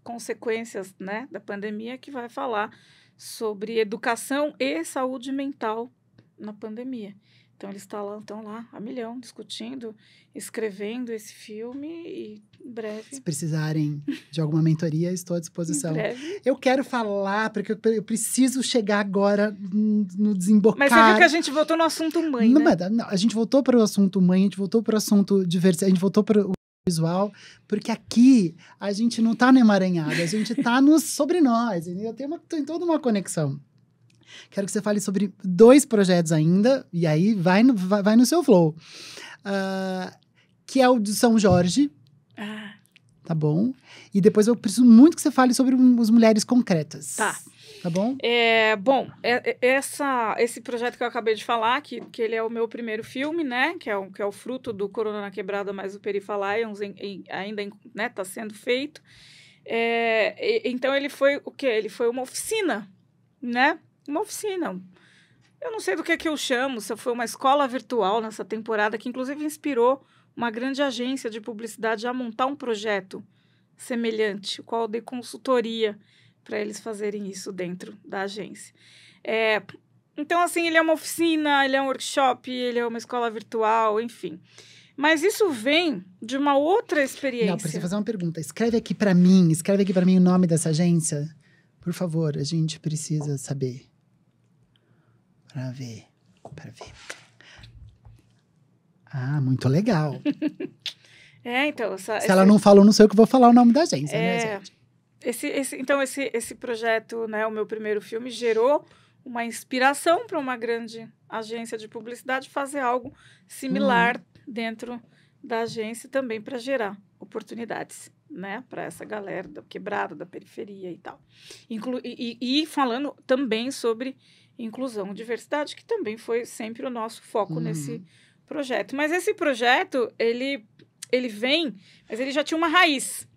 consequências, né, da pandemia, que vai falar sobre educação e saúde mental na pandemia. Então, eles estão lá a milhão, discutindo, escrevendo esse filme e em breve... Se precisarem de alguma mentoria, estou à disposição. Em breve. Eu quero falar, porque eu preciso chegar agora no desembocar. Mas você viu que a gente voltou no assunto mãe, né? Não, a gente voltou para o assunto mãe, a gente voltou para o assunto diversidade, a gente voltou para o visual, porque aqui a gente não está no emaranhado, a gente está sobre nós, entendeu? Tem toda uma conexão. Quero que você fale sobre 2 projetos ainda, e aí vai no seu flow. Que é o de São Jorge. Tá bom? E depois eu preciso muito que você fale sobre as mulheres concretas. Tá bom? Esse projeto que eu acabei de falar, que ele é o meu primeiro filme, né? Que é o fruto do Corona na Quebrada, mais o Perifa Lions, ainda né, tá sendo feito. Então, ele foi o quê? Ele foi uma oficina, né? Uma oficina. Eu não sei do que eu chamo, se foi uma escola virtual nessa temporada, que inclusive inspirou uma grande agência de publicidade a montar um projeto semelhante, o qual eu dei consultoria para eles fazerem isso dentro da agência. Então, assim, ele é uma oficina, ele é um workshop, ele é uma escola virtual, enfim. Mas isso vem de uma outra experiência. Não, preciso fazer uma pergunta. Escreve aqui para mim o nome dessa agência. Por favor, a gente precisa saber. Para ver. Ah, muito legal. Então... Se ela não falou, não sei o que vou falar o nome da agência, né, gente? Esse projeto, né, o meu primeiro filme, gerou uma inspiração para uma grande agência de publicidade fazer algo similar dentro da agência também para gerar oportunidades, né, para essa galera da quebrada, da periferia e tal. E falando também sobre inclusão e diversidade, que também foi sempre o nosso foco nesse projeto. Mas esse projeto, ele vem, mas ele já tinha uma raiz.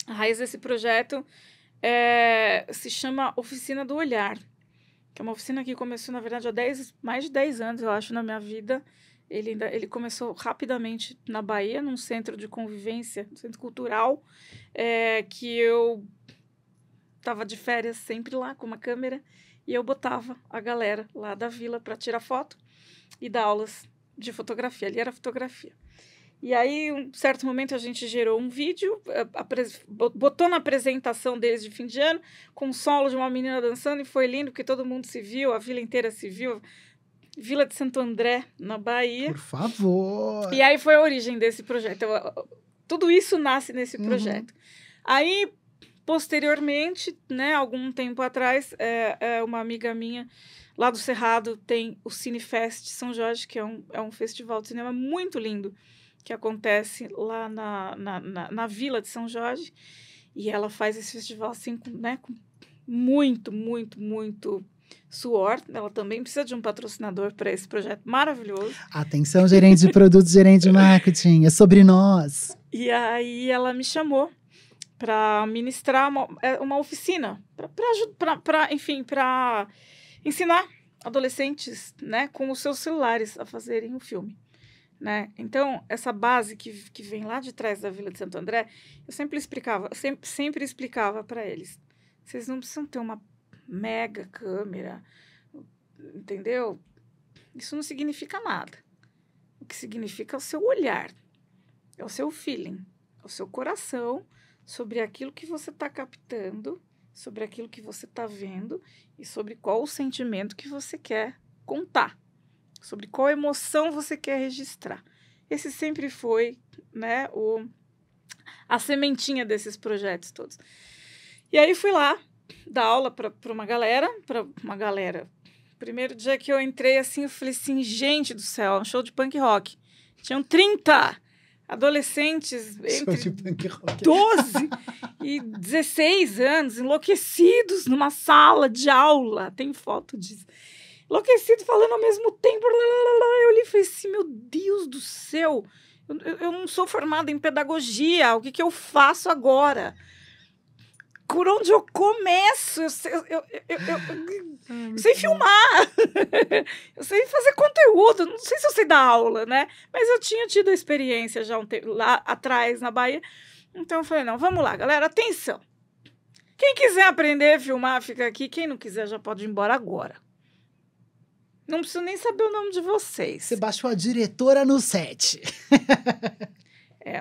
A raiz desse projeto se chama Oficina do Olhar, que é uma oficina que começou, na verdade, há mais de 10 anos, eu acho, na minha vida. Ele começou rapidamente na Bahia, num centro de convivência, um centro cultural, que eu estava de férias sempre lá com uma câmera e eu botava a galera lá da vila para tirar foto e dar aulas de fotografia. Ali era fotografia. E aí, um certo momento, a gente gerou um vídeo, botou na apresentação deles de fim de ano, com um solo de uma menina dançando, e foi lindo, porque todo mundo se viu, a vila inteira se viu. Vila de Santo André, na Bahia. Por favor! E aí foi a origem desse projeto. Tudo isso nasce nesse projeto. Aí, posteriormente, né, algum tempo atrás, uma amiga minha lá do Cerrado tem o Cinefest São Jorge, que é um festival de cinema muito lindo, que acontece lá na Vila de São Jorge. E ela faz esse festival assim, com muito, muito, muito suor. Ela também precisa de um patrocinador para esse projeto maravilhoso. Atenção, gerente de produtos, gerente de marketing, é sobre nós. E aí ela me chamou para ministrar uma oficina, para ensinar adolescentes, né, com os seus celulares a fazerem o filme. Né? Então, essa base que vem lá de trás da Vila de Santo André, eu sempre explicava para eles. Vocês não precisam ter uma mega câmera, entendeu? Isso não significa nada. O que significa é o seu olhar, é o seu feeling, é o seu coração sobre aquilo que você está captando, sobre aquilo que você está vendo e sobre qual o sentimento que você quer contar. Sobre qual emoção você quer registrar. Esse sempre foi, né, a sementinha desses projetos todos. E aí fui lá dar aula para uma galera. Primeiro dia que eu entrei assim, eu falei assim, gente do céu, um show de punk rock. Tinham 30 adolescentes entre 12 e 16 anos, enlouquecidos numa sala de aula. Tem foto disso. Enlouquecido, falando ao mesmo tempo. Eu olhei e falei assim, meu Deus do céu, eu não sou formada em pedagogia, o que eu faço agora? Por onde eu começo? Eu sei filmar, eu sei fazer conteúdo, não sei se eu sei dar aula, né? Mas eu tinha tido a experiência já lá atrás, na Bahia. Então eu falei, não, vamos lá, galera, atenção. Quem quiser aprender a filmar, fica aqui. Quem não quiser já pode ir embora agora. Não preciso nem saber o nome de vocês. Você baixou a diretora no set.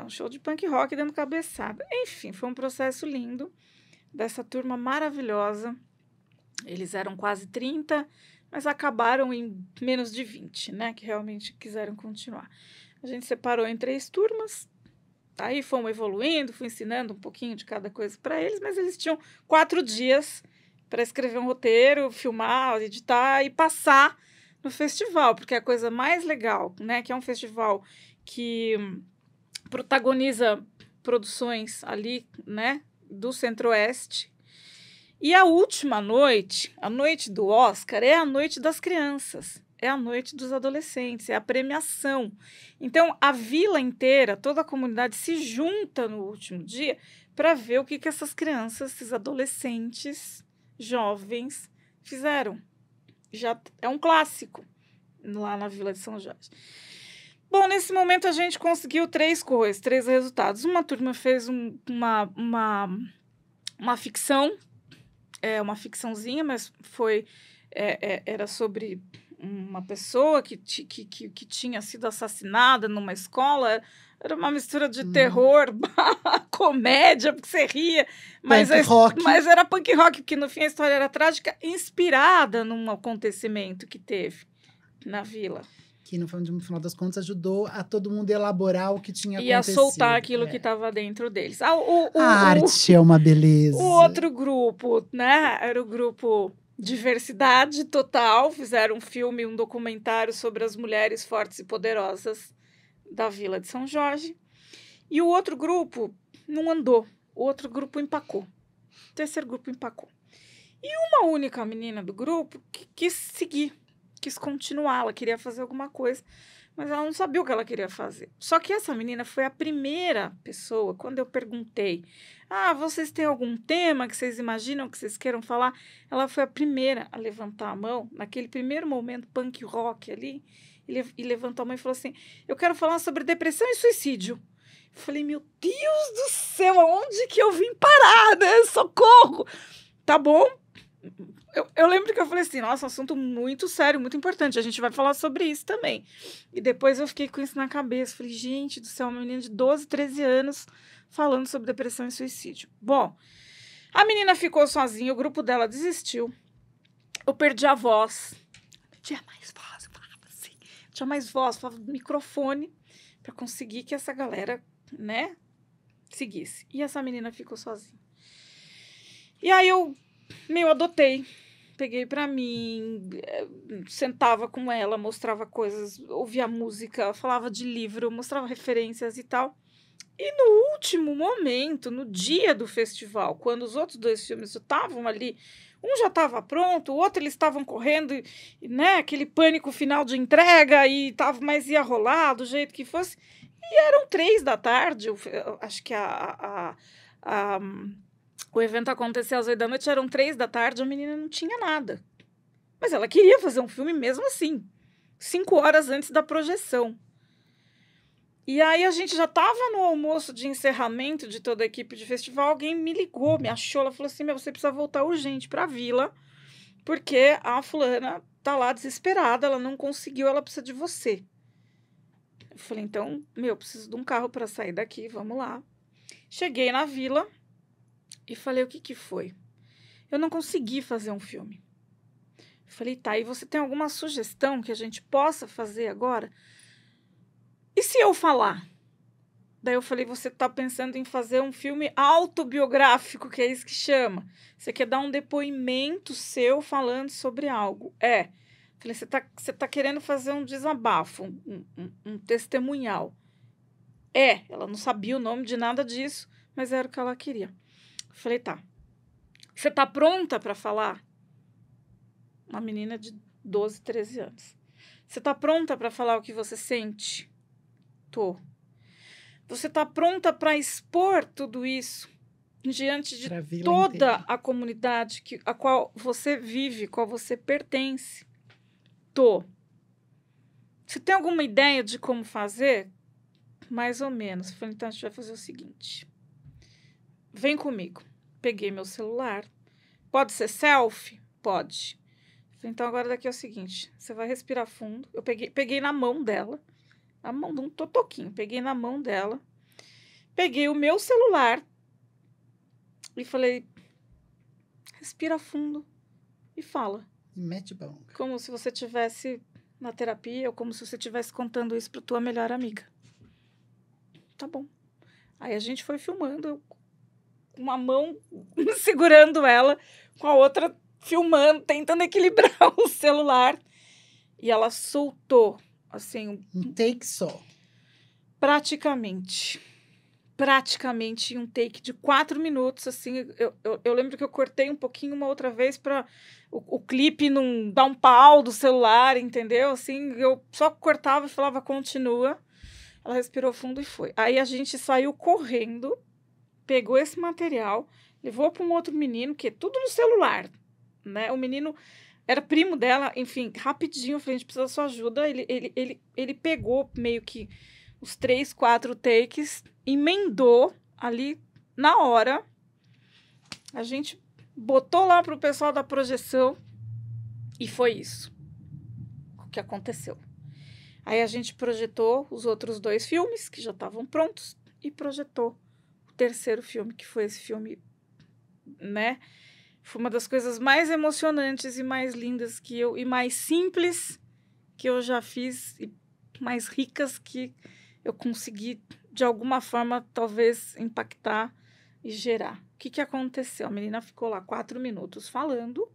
Um show de punk rock dando cabeçada. Enfim, foi um processo lindo dessa turma maravilhosa. Eles eram quase 30, mas acabaram em menos de 20, né? Que realmente quiseram continuar. A gente separou em 3 turmas. Aí fomos evoluindo, fui ensinando um pouquinho de cada coisa para eles, mas eles tinham 4 dias para escrever um roteiro, filmar, editar e passar no festival, porque é a coisa mais legal, né, que é um festival que protagoniza produções ali, né, do Centro-Oeste. E a última noite, a noite do Oscar, é a noite das crianças, é a noite dos adolescentes, é a premiação. Então, a vila inteira, toda a comunidade se junta no último dia para ver o que essas crianças, esses adolescentes, jovens, fizeram. Já é um clássico lá na Vila de São Jorge. Bom, nesse momento a gente conseguiu 3 coisas, 3 resultados. Uma turma fez uma ficção, uma ficçãozinha, mas era sobre uma pessoa que tinha sido assassinada numa escola. Era uma mistura de terror, comédia, porque você ria. Mas era punk rock, porque no fim a história era trágica, inspirada num acontecimento que teve na vila. Que no final das contas ajudou a todo mundo elaborar o que tinha acontecido. E a soltar aquilo que estava dentro deles. A arte é uma beleza. O outro grupo, né, era o grupo Diversidade Total. Fizeram um filme, um documentário sobre as mulheres fortes e poderosas da Vila de São Jorge. E o outro grupo não andou. O outro grupo empacou. O terceiro grupo empacou. E uma única menina do grupo quis seguir, quis continuar. Ela queria fazer alguma coisa, mas ela não sabia o que ela queria fazer. Só que essa menina foi a primeira pessoa, quando eu perguntei, vocês têm algum tema que vocês imaginam que vocês queiram falar? Ela foi a primeira a levantar a mão, naquele primeiro momento punk rock ali, e levantou a mão e falou assim, eu quero falar sobre depressão e suicídio. Eu falei, meu Deus do céu, aonde que eu vim parar, né? Socorro! tá bom. Eu lembro que eu falei assim, nossa, um assunto muito sério, muito importante, a gente vai falar sobre isso também. E depois eu fiquei com isso na cabeça, falei, gente do céu, uma menina de 12, 13 anos falando sobre depressão e suicídio. Bom, a menina ficou sozinha, o grupo dela desistiu, eu perdi a voz, não tinha mais voz, eu falava assim, não tinha mais voz, eu falava no microfone para conseguir que essa galera, né, seguisse. E essa menina ficou sozinha. E aí eu adotei. Peguei pra mim, sentava com ela, mostrava coisas, ouvia música, falava de livro, mostrava referências e tal. E no último momento, no dia do festival, quando os outros 2 filmes estavam ali, um já estava pronto, o outro eles estavam correndo, né, aquele pânico final de entrega, e tava, mas ia rolar do jeito que fosse. E eram 3 da tarde, eu acho que o evento aconteceu às 8 da noite, eram 3 da tarde, a menina não tinha nada. Mas ela queria fazer um filme mesmo assim, 5 horas antes da projeção. E aí a gente já estava no almoço de encerramento de toda a equipe de festival, alguém me ligou, me achou, ela falou assim, você precisa voltar urgente para a vila, porque a fulana tá lá desesperada, ela não conseguiu, ela precisa de você. Eu falei, então, preciso de um carro para sair daqui, vamos lá. Cheguei na vila, e falei, o que foi? Eu não consegui fazer um filme. Falei, tá, e você tem alguma sugestão que a gente possa fazer agora? E se eu falar? Daí eu falei, você tá pensando em fazer um filme autobiográfico, que é isso que chama. Você quer dar um depoimento seu falando sobre algo. Falei, você tá querendo fazer um desabafo, um testemunhal. Ela não sabia o nome de nada disso, mas era o que ela queria. Falei, tá. Você tá pronta para falar? Uma menina de 12, 13 anos. Você tá pronta para falar o que você sente? Tô. Você tá pronta para expor tudo isso diante de toda inteira. a comunidade a qual você vive, a qual você pertence? Tô. Você tem alguma ideia de como fazer? Mais ou menos. Falei, então a gente vai fazer o seguinte. Vem comigo. Peguei meu celular. Pode ser selfie? Pode. Então, agora daqui é o seguinte. Você vai respirar fundo. Eu peguei na mão dela. Na mão de um totoquinho. Peguei na mão dela. Peguei o meu celular. E falei... Respira fundo. E fala. E mete bronca. Como se você estivesse na terapia. Ou como se você estivesse contando isso para tua melhor amiga. Tá bom. Aí a gente foi filmando. Uma mão segurando ela, com a outra filmando, tentando equilibrar o celular. E ela soltou, assim... Um take só. Praticamente um take de 4 minutos, assim. Eu lembro que eu cortei um pouquinho uma outra vez para o clipe não dar um pau do celular, entendeu? Assim, eu só cortava e falava, continua. Ela respirou fundo e foi. Aí a gente saiu correndo, pegou esse material, levou para um outro menino, que é tudo no celular, né? O menino era primo dela, enfim, rapidinho, eu falei, a gente precisa da sua ajuda. Ele pegou meio que os 3, 4 takes, emendou ali na hora. A gente botou lá para o pessoal da projeção e foi isso o que aconteceu. Aí a gente projetou os outros 2 filmes, que já estavam prontos, e projetou o terceiro filme, que foi esse filme, né? Foi uma das coisas mais emocionantes e mais lindas e mais simples que eu já fiz, e mais ricas que eu consegui, de alguma forma, talvez impactar e gerar. O que aconteceu? A menina ficou lá 4 minutos falando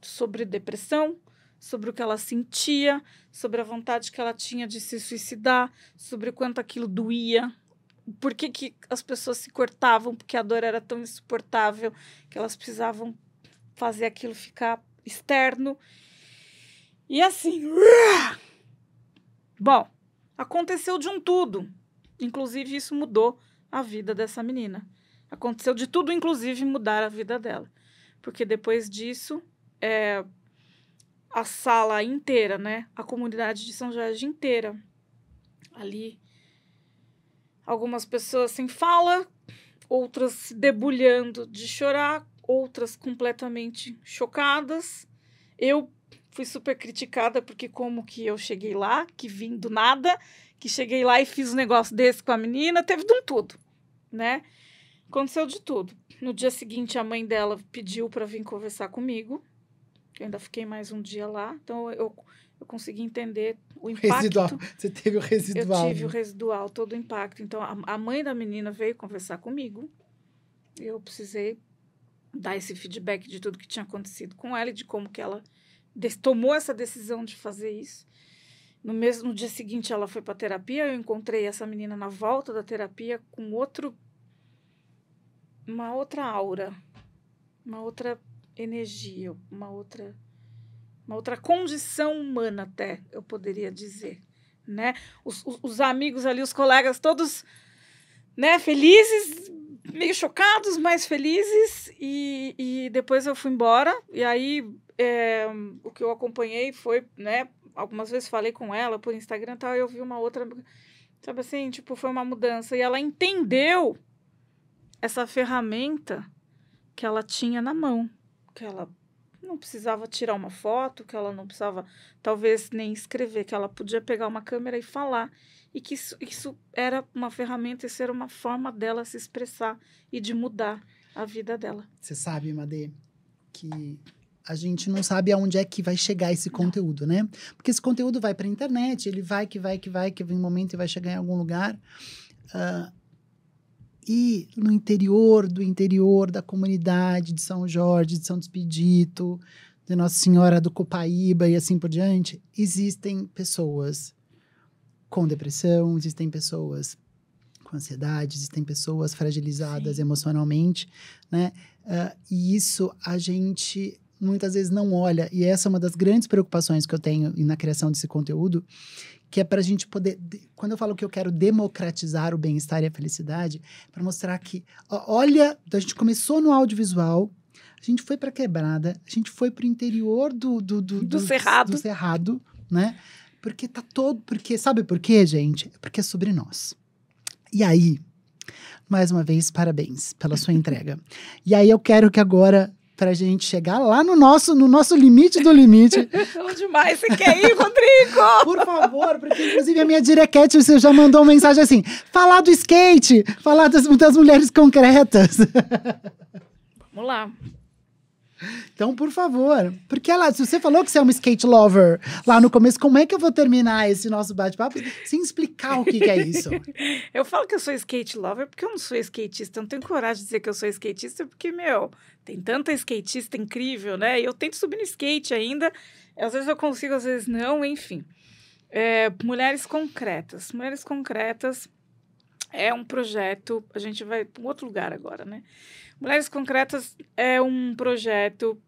sobre depressão, sobre o que ela sentia, sobre a vontade que ela tinha de se suicidar, sobre o quanto aquilo doía, por que as pessoas se cortavam, porque a dor era tão insuportável que elas precisavam fazer aquilo ficar externo. E assim... Bom, aconteceu de um tudo. Inclusive, isso mudou a vida dessa menina. Aconteceu de tudo, inclusive, mudar a vida dela. Porque depois disso, a sala inteira, né? A comunidade de São Jorge inteira, ali, algumas pessoas sem fala, outras se debulhando de chorar, outras completamente chocadas. Eu fui super criticada, porque como que eu cheguei lá, que vim do nada, que cheguei lá e fiz um negócio desse com a menina, teve de um tudo, né? Aconteceu de tudo. No dia seguinte, a mãe dela pediu para vir conversar comigo. Eu ainda fiquei mais um dia lá, então eu consegui entender o impacto. Residual. Você teve o residual. Eu tive o residual, todo o impacto. Então, a mãe da menina veio conversar comigo. Eu precisei dar esse feedback de tudo que tinha acontecido com ela e de como que ela tomou essa decisão de fazer isso. No dia seguinte, ela foi para terapia. Eu encontrei essa menina na volta da terapia com uma outra aura, uma outra energia, uma outra condição humana, até, eu poderia dizer, né? Os amigos ali, os colegas, todos, né, felizes, meio chocados, mas felizes, e depois eu fui embora, e aí o que eu acompanhei foi, né, algumas vezes falei com ela por Instagram e tal, eu vi uma outra, sabe assim, tipo, foi uma mudança, e ela entendeu essa ferramenta que ela tinha na mão, que ela não precisava tirar uma foto, que ela não precisava, talvez, nem escrever, que ela podia pegar uma câmera e falar, e que isso era uma ferramenta, isso era uma forma dela se expressar e de mudar a vida dela. Você sabe, Madê, que a gente não sabe aonde é que vai chegar esse conteúdo, né? Porque esse conteúdo vai para a internet, ele que vem um momento e vai chegar em algum lugar. E no interior da comunidade de São Jorge, de São Expedito, de Nossa Senhora do Copaíba e assim por diante, existem pessoas com depressão, existem pessoas com ansiedade, existem pessoas fragilizadas emocionalmente, né? E isso a gente muitas vezes não olha, e essa é uma das grandes preocupações que eu tenho na criação desse conteúdo, que é para a gente poder, quando eu falo que eu quero democratizar o bem-estar e a felicidade, para mostrar que, olha, a gente começou no audiovisual, a gente foi para Quebrada, a gente foi para o interior do Cerrado, né? Porque sabe por quê, gente? Porque é sobre nós. E aí, mais uma vez, parabéns pela sua entrega. E aí eu quero que agora, pra gente chegar lá no nosso limite do limite. Onde mais você quer ir, Rodrigo? Por favor, porque inclusive a minha direct, você já mandou uma mensagem assim, falar do skate, falar das mulheres concretas. Vamos lá. Então, por favor, porque se você falou que você é um skate lover lá no começo, como é que eu vou terminar esse nosso bate-papo sem explicar o que é isso? Eu falo que eu sou skate lover porque eu não sou skatista, eu não tenho coragem de dizer que eu sou skatista porque, tem tanta skatista incrível, né? E eu tento subir no skate ainda, às vezes eu consigo, às vezes não, enfim. Mulheres Concretas. Mulheres Concretas é um projeto, a gente vai para um outro lugar agora, né? Mulheres Concretas é um projeto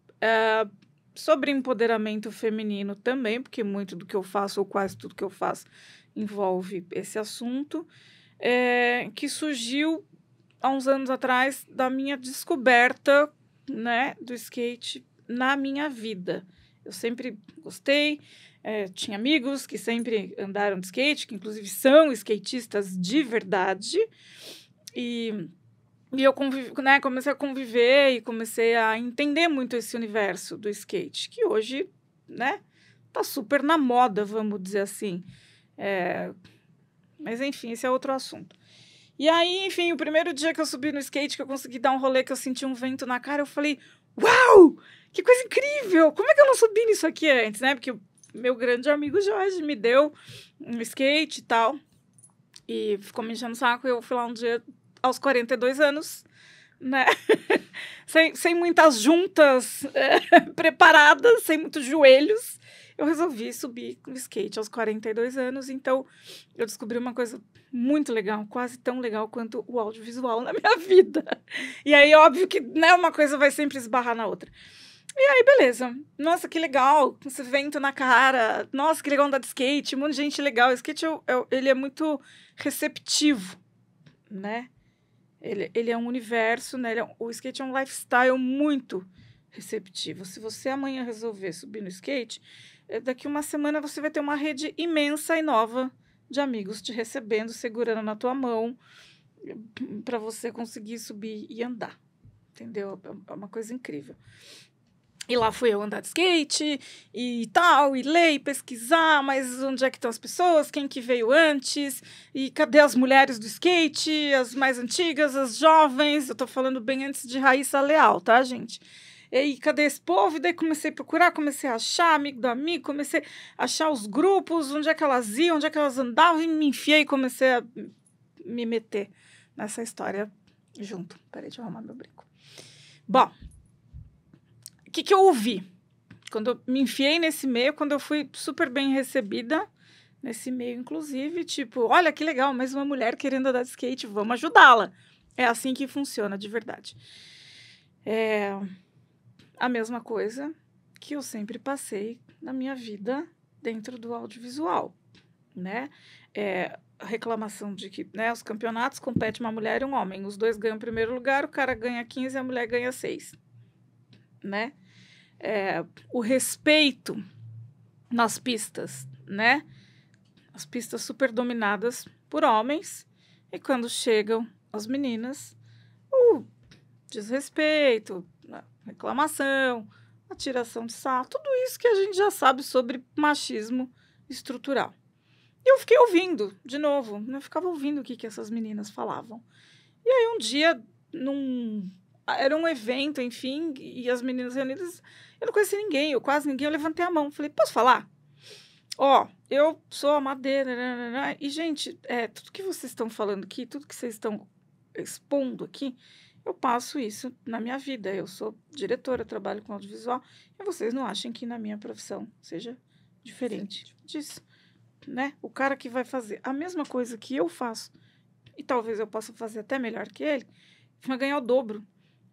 sobre empoderamento feminino também, porque muito do que eu faço, ou quase tudo que eu faço, envolve esse assunto, que surgiu há uns anos atrás da minha descoberta, né, do skate na minha vida. Eu sempre gostei, tinha amigos que sempre andaram de skate, que inclusive são skatistas de verdade, e eu comecei a conviver e comecei a entender muito esse universo do skate, que hoje, né, tá super na moda, vamos dizer assim. Mas, enfim, esse é outro assunto. E aí, enfim, o primeiro dia que eu subi no skate, que eu consegui dar um rolê, que eu senti um vento na cara, eu falei, uau, que coisa incrível! Como é que eu não subi nisso aqui antes, né? Porque o meu grande amigo Jorge me deu um skate e tal, e ficou me enchendo o saco, e eu fui lá um dia aos 42 anos, né? sem muitas juntas preparadas, sem muitos joelhos, eu resolvi subir no skate aos 42 anos. Então, eu descobri uma coisa muito legal, quase tão legal quanto o audiovisual na minha vida. E aí, óbvio que, né, uma coisa vai sempre esbarrar na outra. E aí, beleza. Nossa, que legal, esse vento na cara. Nossa, que legal andar de skate, um monte de gente legal. O skate, ele é muito receptivo, né? Ele é um universo, né? O skate é um lifestyle muito receptivo. Se você amanhã resolver subir no skate, daqui uma semana você vai ter uma rede imensa e nova de amigos te recebendo, segurando na tua mão, para você conseguir subir e andar, entendeu? É uma coisa incrível. E lá fui eu andar de skate e tal, e ler e pesquisar, mas onde é que estão as pessoas, quem que veio antes, e cadê as mulheres do skate, as mais antigas, as jovens, eu tô falando bem antes de Raíssa Leal, tá, gente? E aí, cadê esse povo? E daí comecei a procurar, comecei a achar amigo do amigo, comecei a achar os grupos, onde é que elas iam, onde é que elas andavam, e me enfiei e comecei a me meter nessa história junto. Peraí, deixa eu arrumar meu brinco. Bom, o que eu ouvi? Quando eu me enfiei nesse meio, quando eu fui super bem recebida nesse meio, inclusive, tipo, olha que legal, mais uma mulher querendo andar de skate, vamos ajudá-la. É assim que funciona, de verdade. É a mesma coisa que eu sempre passei na minha vida dentro do audiovisual, né? A reclamação de que, né, os campeonatos competem uma mulher e um homem, os dois ganham o primeiro lugar, o cara ganha 15 e a mulher ganha 6, né? O respeito nas pistas, né? As pistas super dominadas por homens, e quando chegam as meninas, o desrespeito, reclamação, a tiração de sarro, tudo isso que a gente já sabe sobre machismo estrutural. E eu fiquei ouvindo, de novo, eu ficava ouvindo o que essas meninas falavam. E aí um dia, era um evento, enfim, e as meninas reunidas, eu não conhecia ninguém, quase ninguém, eu levantei a mão, falei, posso falar? Eu sou a Madeira, e gente, tudo que vocês estão falando aqui, tudo que vocês estão expondo aqui, eu passo isso na minha vida, eu sou diretora, trabalho com audiovisual, e vocês não achem que na minha profissão seja diferente disso, né? O cara que vai fazer a mesma coisa que eu faço, e talvez eu possa fazer até melhor que ele, vai ganhar o dobro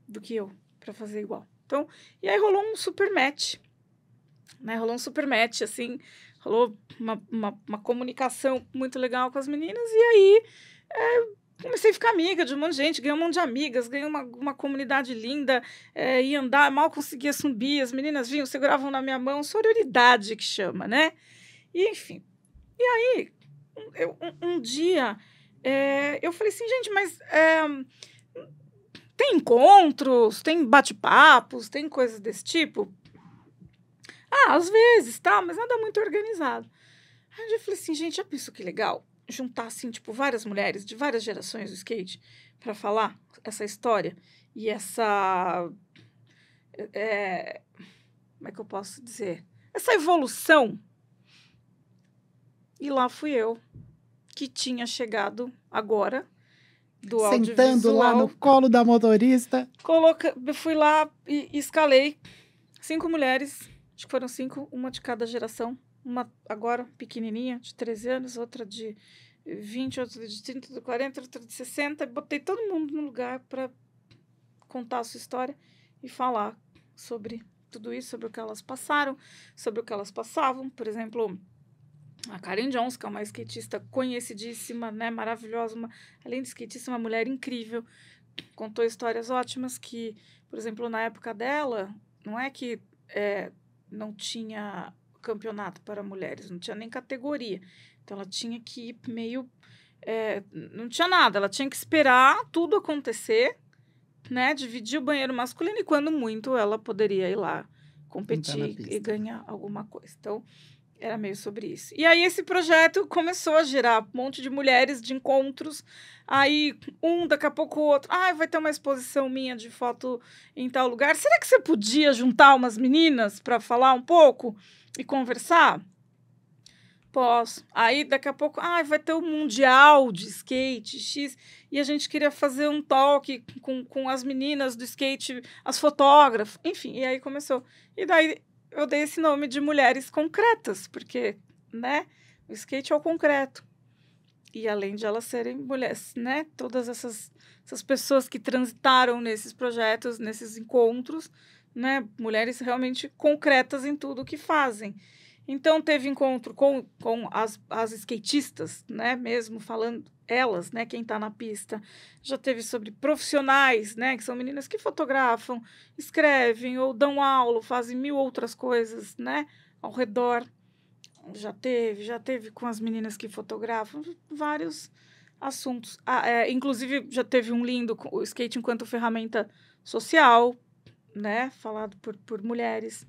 do que eu para fazer igual. Então, e aí rolou um super match, né? Rolou um super match, assim, rolou uma comunicação muito legal com as meninas, e aí comecei a ficar amiga de um monte de gente, ganhei um monte de amigas, ganhei uma comunidade linda, ia andar, mal conseguia subir, as meninas vinham, seguravam na minha mão, sororidade que chama, né? E, enfim, e aí, um dia, eu falei assim, gente, mas tem encontros, tem bate-papos, tem coisas desse tipo? Às vezes, tá, mas nada muito organizado. Aí eu falei assim, gente, já pensou que legal? Juntar, assim, tipo, várias mulheres de várias gerações do skate para falar essa história e essa... como é que eu posso dizer? Essa evolução. E lá fui eu, que tinha chegado agora do audiovisual. Sentando lá no colo da motorista. Fui lá e escalei 5 mulheres, acho que foram 5, uma de cada geração. Uma agora pequenininha, de 13 anos, outra de 20, outra de 30, de 40, outra de 60. Botei todo mundo no lugar para contar a sua história e falar sobre tudo isso, sobre o que elas passaram, sobre o que elas passavam. Por exemplo, a Karen Jones, que é uma skatista conhecidíssima, né, maravilhosa, além de skatista, uma mulher incrível, contou histórias ótimas que, por exemplo, na época dela, não é que não tinha campeonato para mulheres, não tinha nem categoria. Então, ela tinha que ir meio... não tinha nada, ela tinha que esperar tudo acontecer, né, dividir o banheiro masculino e, quando muito, ela poderia ir lá competir e ganhar alguma coisa. Então, era meio sobre isso. E aí, esse projeto começou a gerar um monte de mulheres, de encontros. Aí, daqui a pouco o outro. Vai ter uma exposição minha de foto em tal lugar. Será que você podia juntar umas meninas para falar um pouco e conversar? Posso. Aí, daqui a pouco, vai ter o Mundial de Skate X. E a gente queria fazer um talk com as meninas do skate, as fotógrafas. Enfim, e aí começou. E daí eu dei esse nome de mulheres concretas, porque, né, o skate é o concreto. E além de elas serem mulheres, né, todas essas pessoas que transitaram nesses projetos, nesses encontros, né, mulheres realmente concretas em tudo o que fazem. Então, teve encontro com as skatistas, né, mesmo falando elas, né, quem está na pista. Já teve sobre profissionais, né, que são meninas que fotografam, escrevem ou dão aula, fazem 1000 outras coisas, né, ao redor. Já teve com as meninas que fotografam, vários assuntos. Inclusive, já teve um lindo, o skate enquanto ferramenta social, né? Falado por mulheres.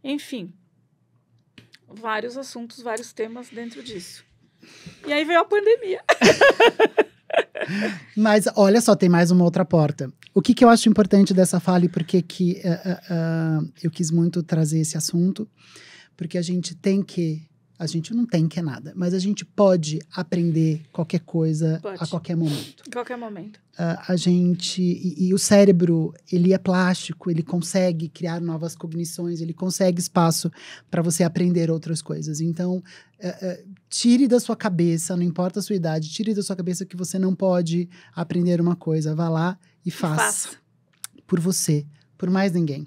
Enfim, vários assuntos, vários temas dentro disso. E aí veio a pandemia. Mas olha só, tem mais uma outra porta. O que eu acho importante dessa fala e por que eu quis muito trazer esse assunto? Porque a gente não tem que nada, mas a gente pode aprender qualquer coisa a qualquer momento. Em qualquer momento. E o cérebro, ele é plástico, ele consegue criar novas cognições, ele consegue espaço para você aprender outras coisas. Então, tire da sua cabeça, não importa a sua idade, tire da sua cabeça que você não pode aprender uma coisa. Vá lá e faça. Por você, por mais ninguém.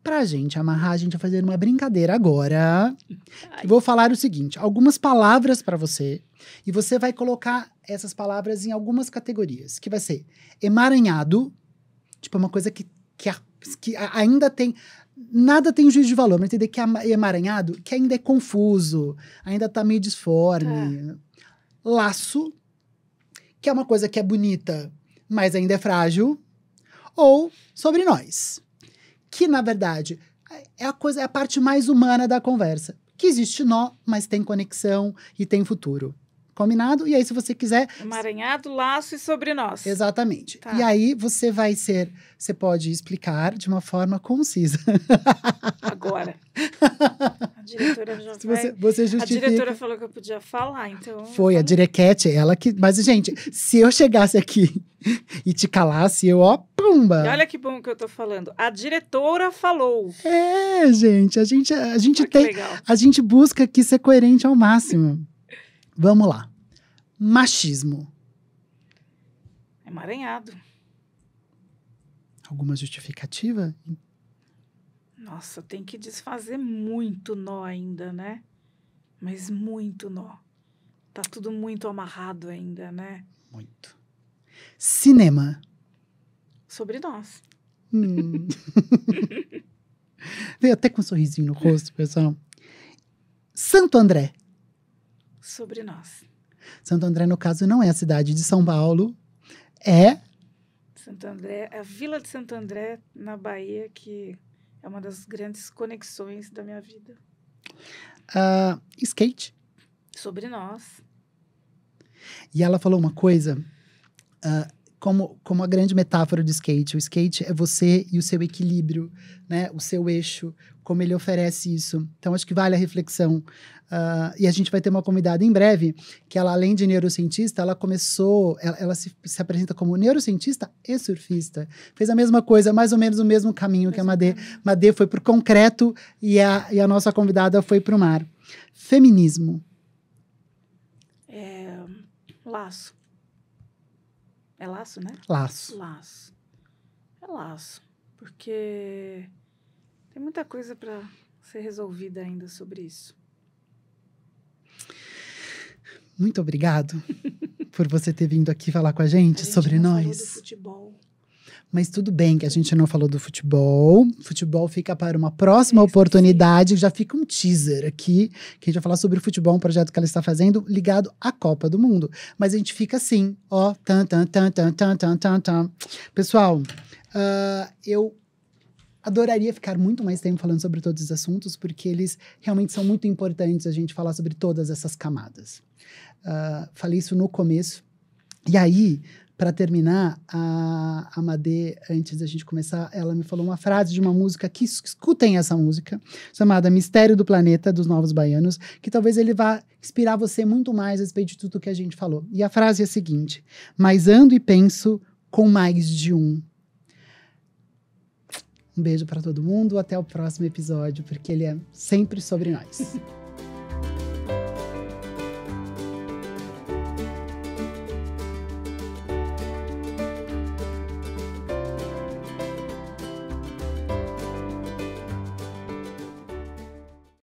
Pra gente amarrar, a gente vai fazer uma brincadeira agora. Vou falar o seguinte, algumas palavras pra você, e você vai colocar essas palavras em algumas categorias, que vai ser emaranhado, tipo uma coisa que ainda tem, nada tem juízo de valor, mas entender que é emaranhado, que ainda é confuso, ainda tá meio disforme. Laço, que é uma coisa que é bonita, mas ainda é frágil. Ou sobre nós, que, na verdade, é a parte mais humana da conversa. Que existe nó, mas tem conexão e tem futuro. Combinado? E aí, se você quiser... Emaranhado, laço e sobre nós. Exatamente. Tá. E aí, você pode explicar de uma forma concisa. Agora. A diretora já Você justifica. A diretora falou que eu podia falar, então... Foi, a Direquete, ela que... Mas, gente, se eu chegasse aqui e te calasse, pumba! E olha que bom que eu tô falando. A diretora falou. Gente, a gente tem... Legal. A gente busca aqui ser coerente ao máximo. Vamos lá. Machismo. Emaranhado. Alguma justificativa? Nossa, tem que desfazer muito nó ainda, né? Mas muito nó. Tá tudo muito amarrado ainda, né? Muito. Cinema. Sobre nós. Veio até com um sorrisinho no rosto, pessoal. Santo André. Sobre nós. Santo André, no caso, não é a cidade de São Paulo. É... Santo André, a Vila de Santo André, na Bahia, que é uma das grandes conexões da minha vida. Skate. Sobre nós. E ela falou uma coisa, como a grande metáfora do skate. O skate é você e o seu equilíbrio, né? O seu eixo, como ele oferece isso. Então, acho que vale a reflexão. E a gente vai ter uma convidada em breve, que ela, além de neurocientista, ela se apresenta como neurocientista e surfista. Fez a mesma coisa, mais ou menos o mesmo caminho que a Madê. Madê foi pro concreto e a nossa convidada foi pro mar. Feminismo. Laço. É laço, né? Laço. Laço. É laço. Porque tem muita coisa para ser resolvida ainda sobre isso. Muito obrigado por você ter vindo aqui falar com a gente sobre nós. Falou do futebol. Mas tudo bem que a gente não falou do futebol. Futebol fica para uma próxima oportunidade. Já fica um teaser aqui, que a gente vai falar sobre o futebol, um projeto que ela está fazendo ligado à Copa do Mundo. Mas a gente fica assim, ó. Pessoal, eu adoraria ficar muito mais tempo falando sobre todos os assuntos, porque eles realmente são muito importantes a gente falar sobre todas essas camadas. Falei isso no começo. E aí, para terminar, a Madê, antes da gente começar, ela me falou uma frase de uma música, que escutem essa música, chamada Mistério do Planeta, dos Novos Baianos, que talvez ele vá inspirar você muito mais a respeito de tudo que a gente falou. E a frase é a seguinte: mas ando e penso com mais de um. Um beijo para todo mundo, até o próximo episódio, porque ele é sempre sobre nós.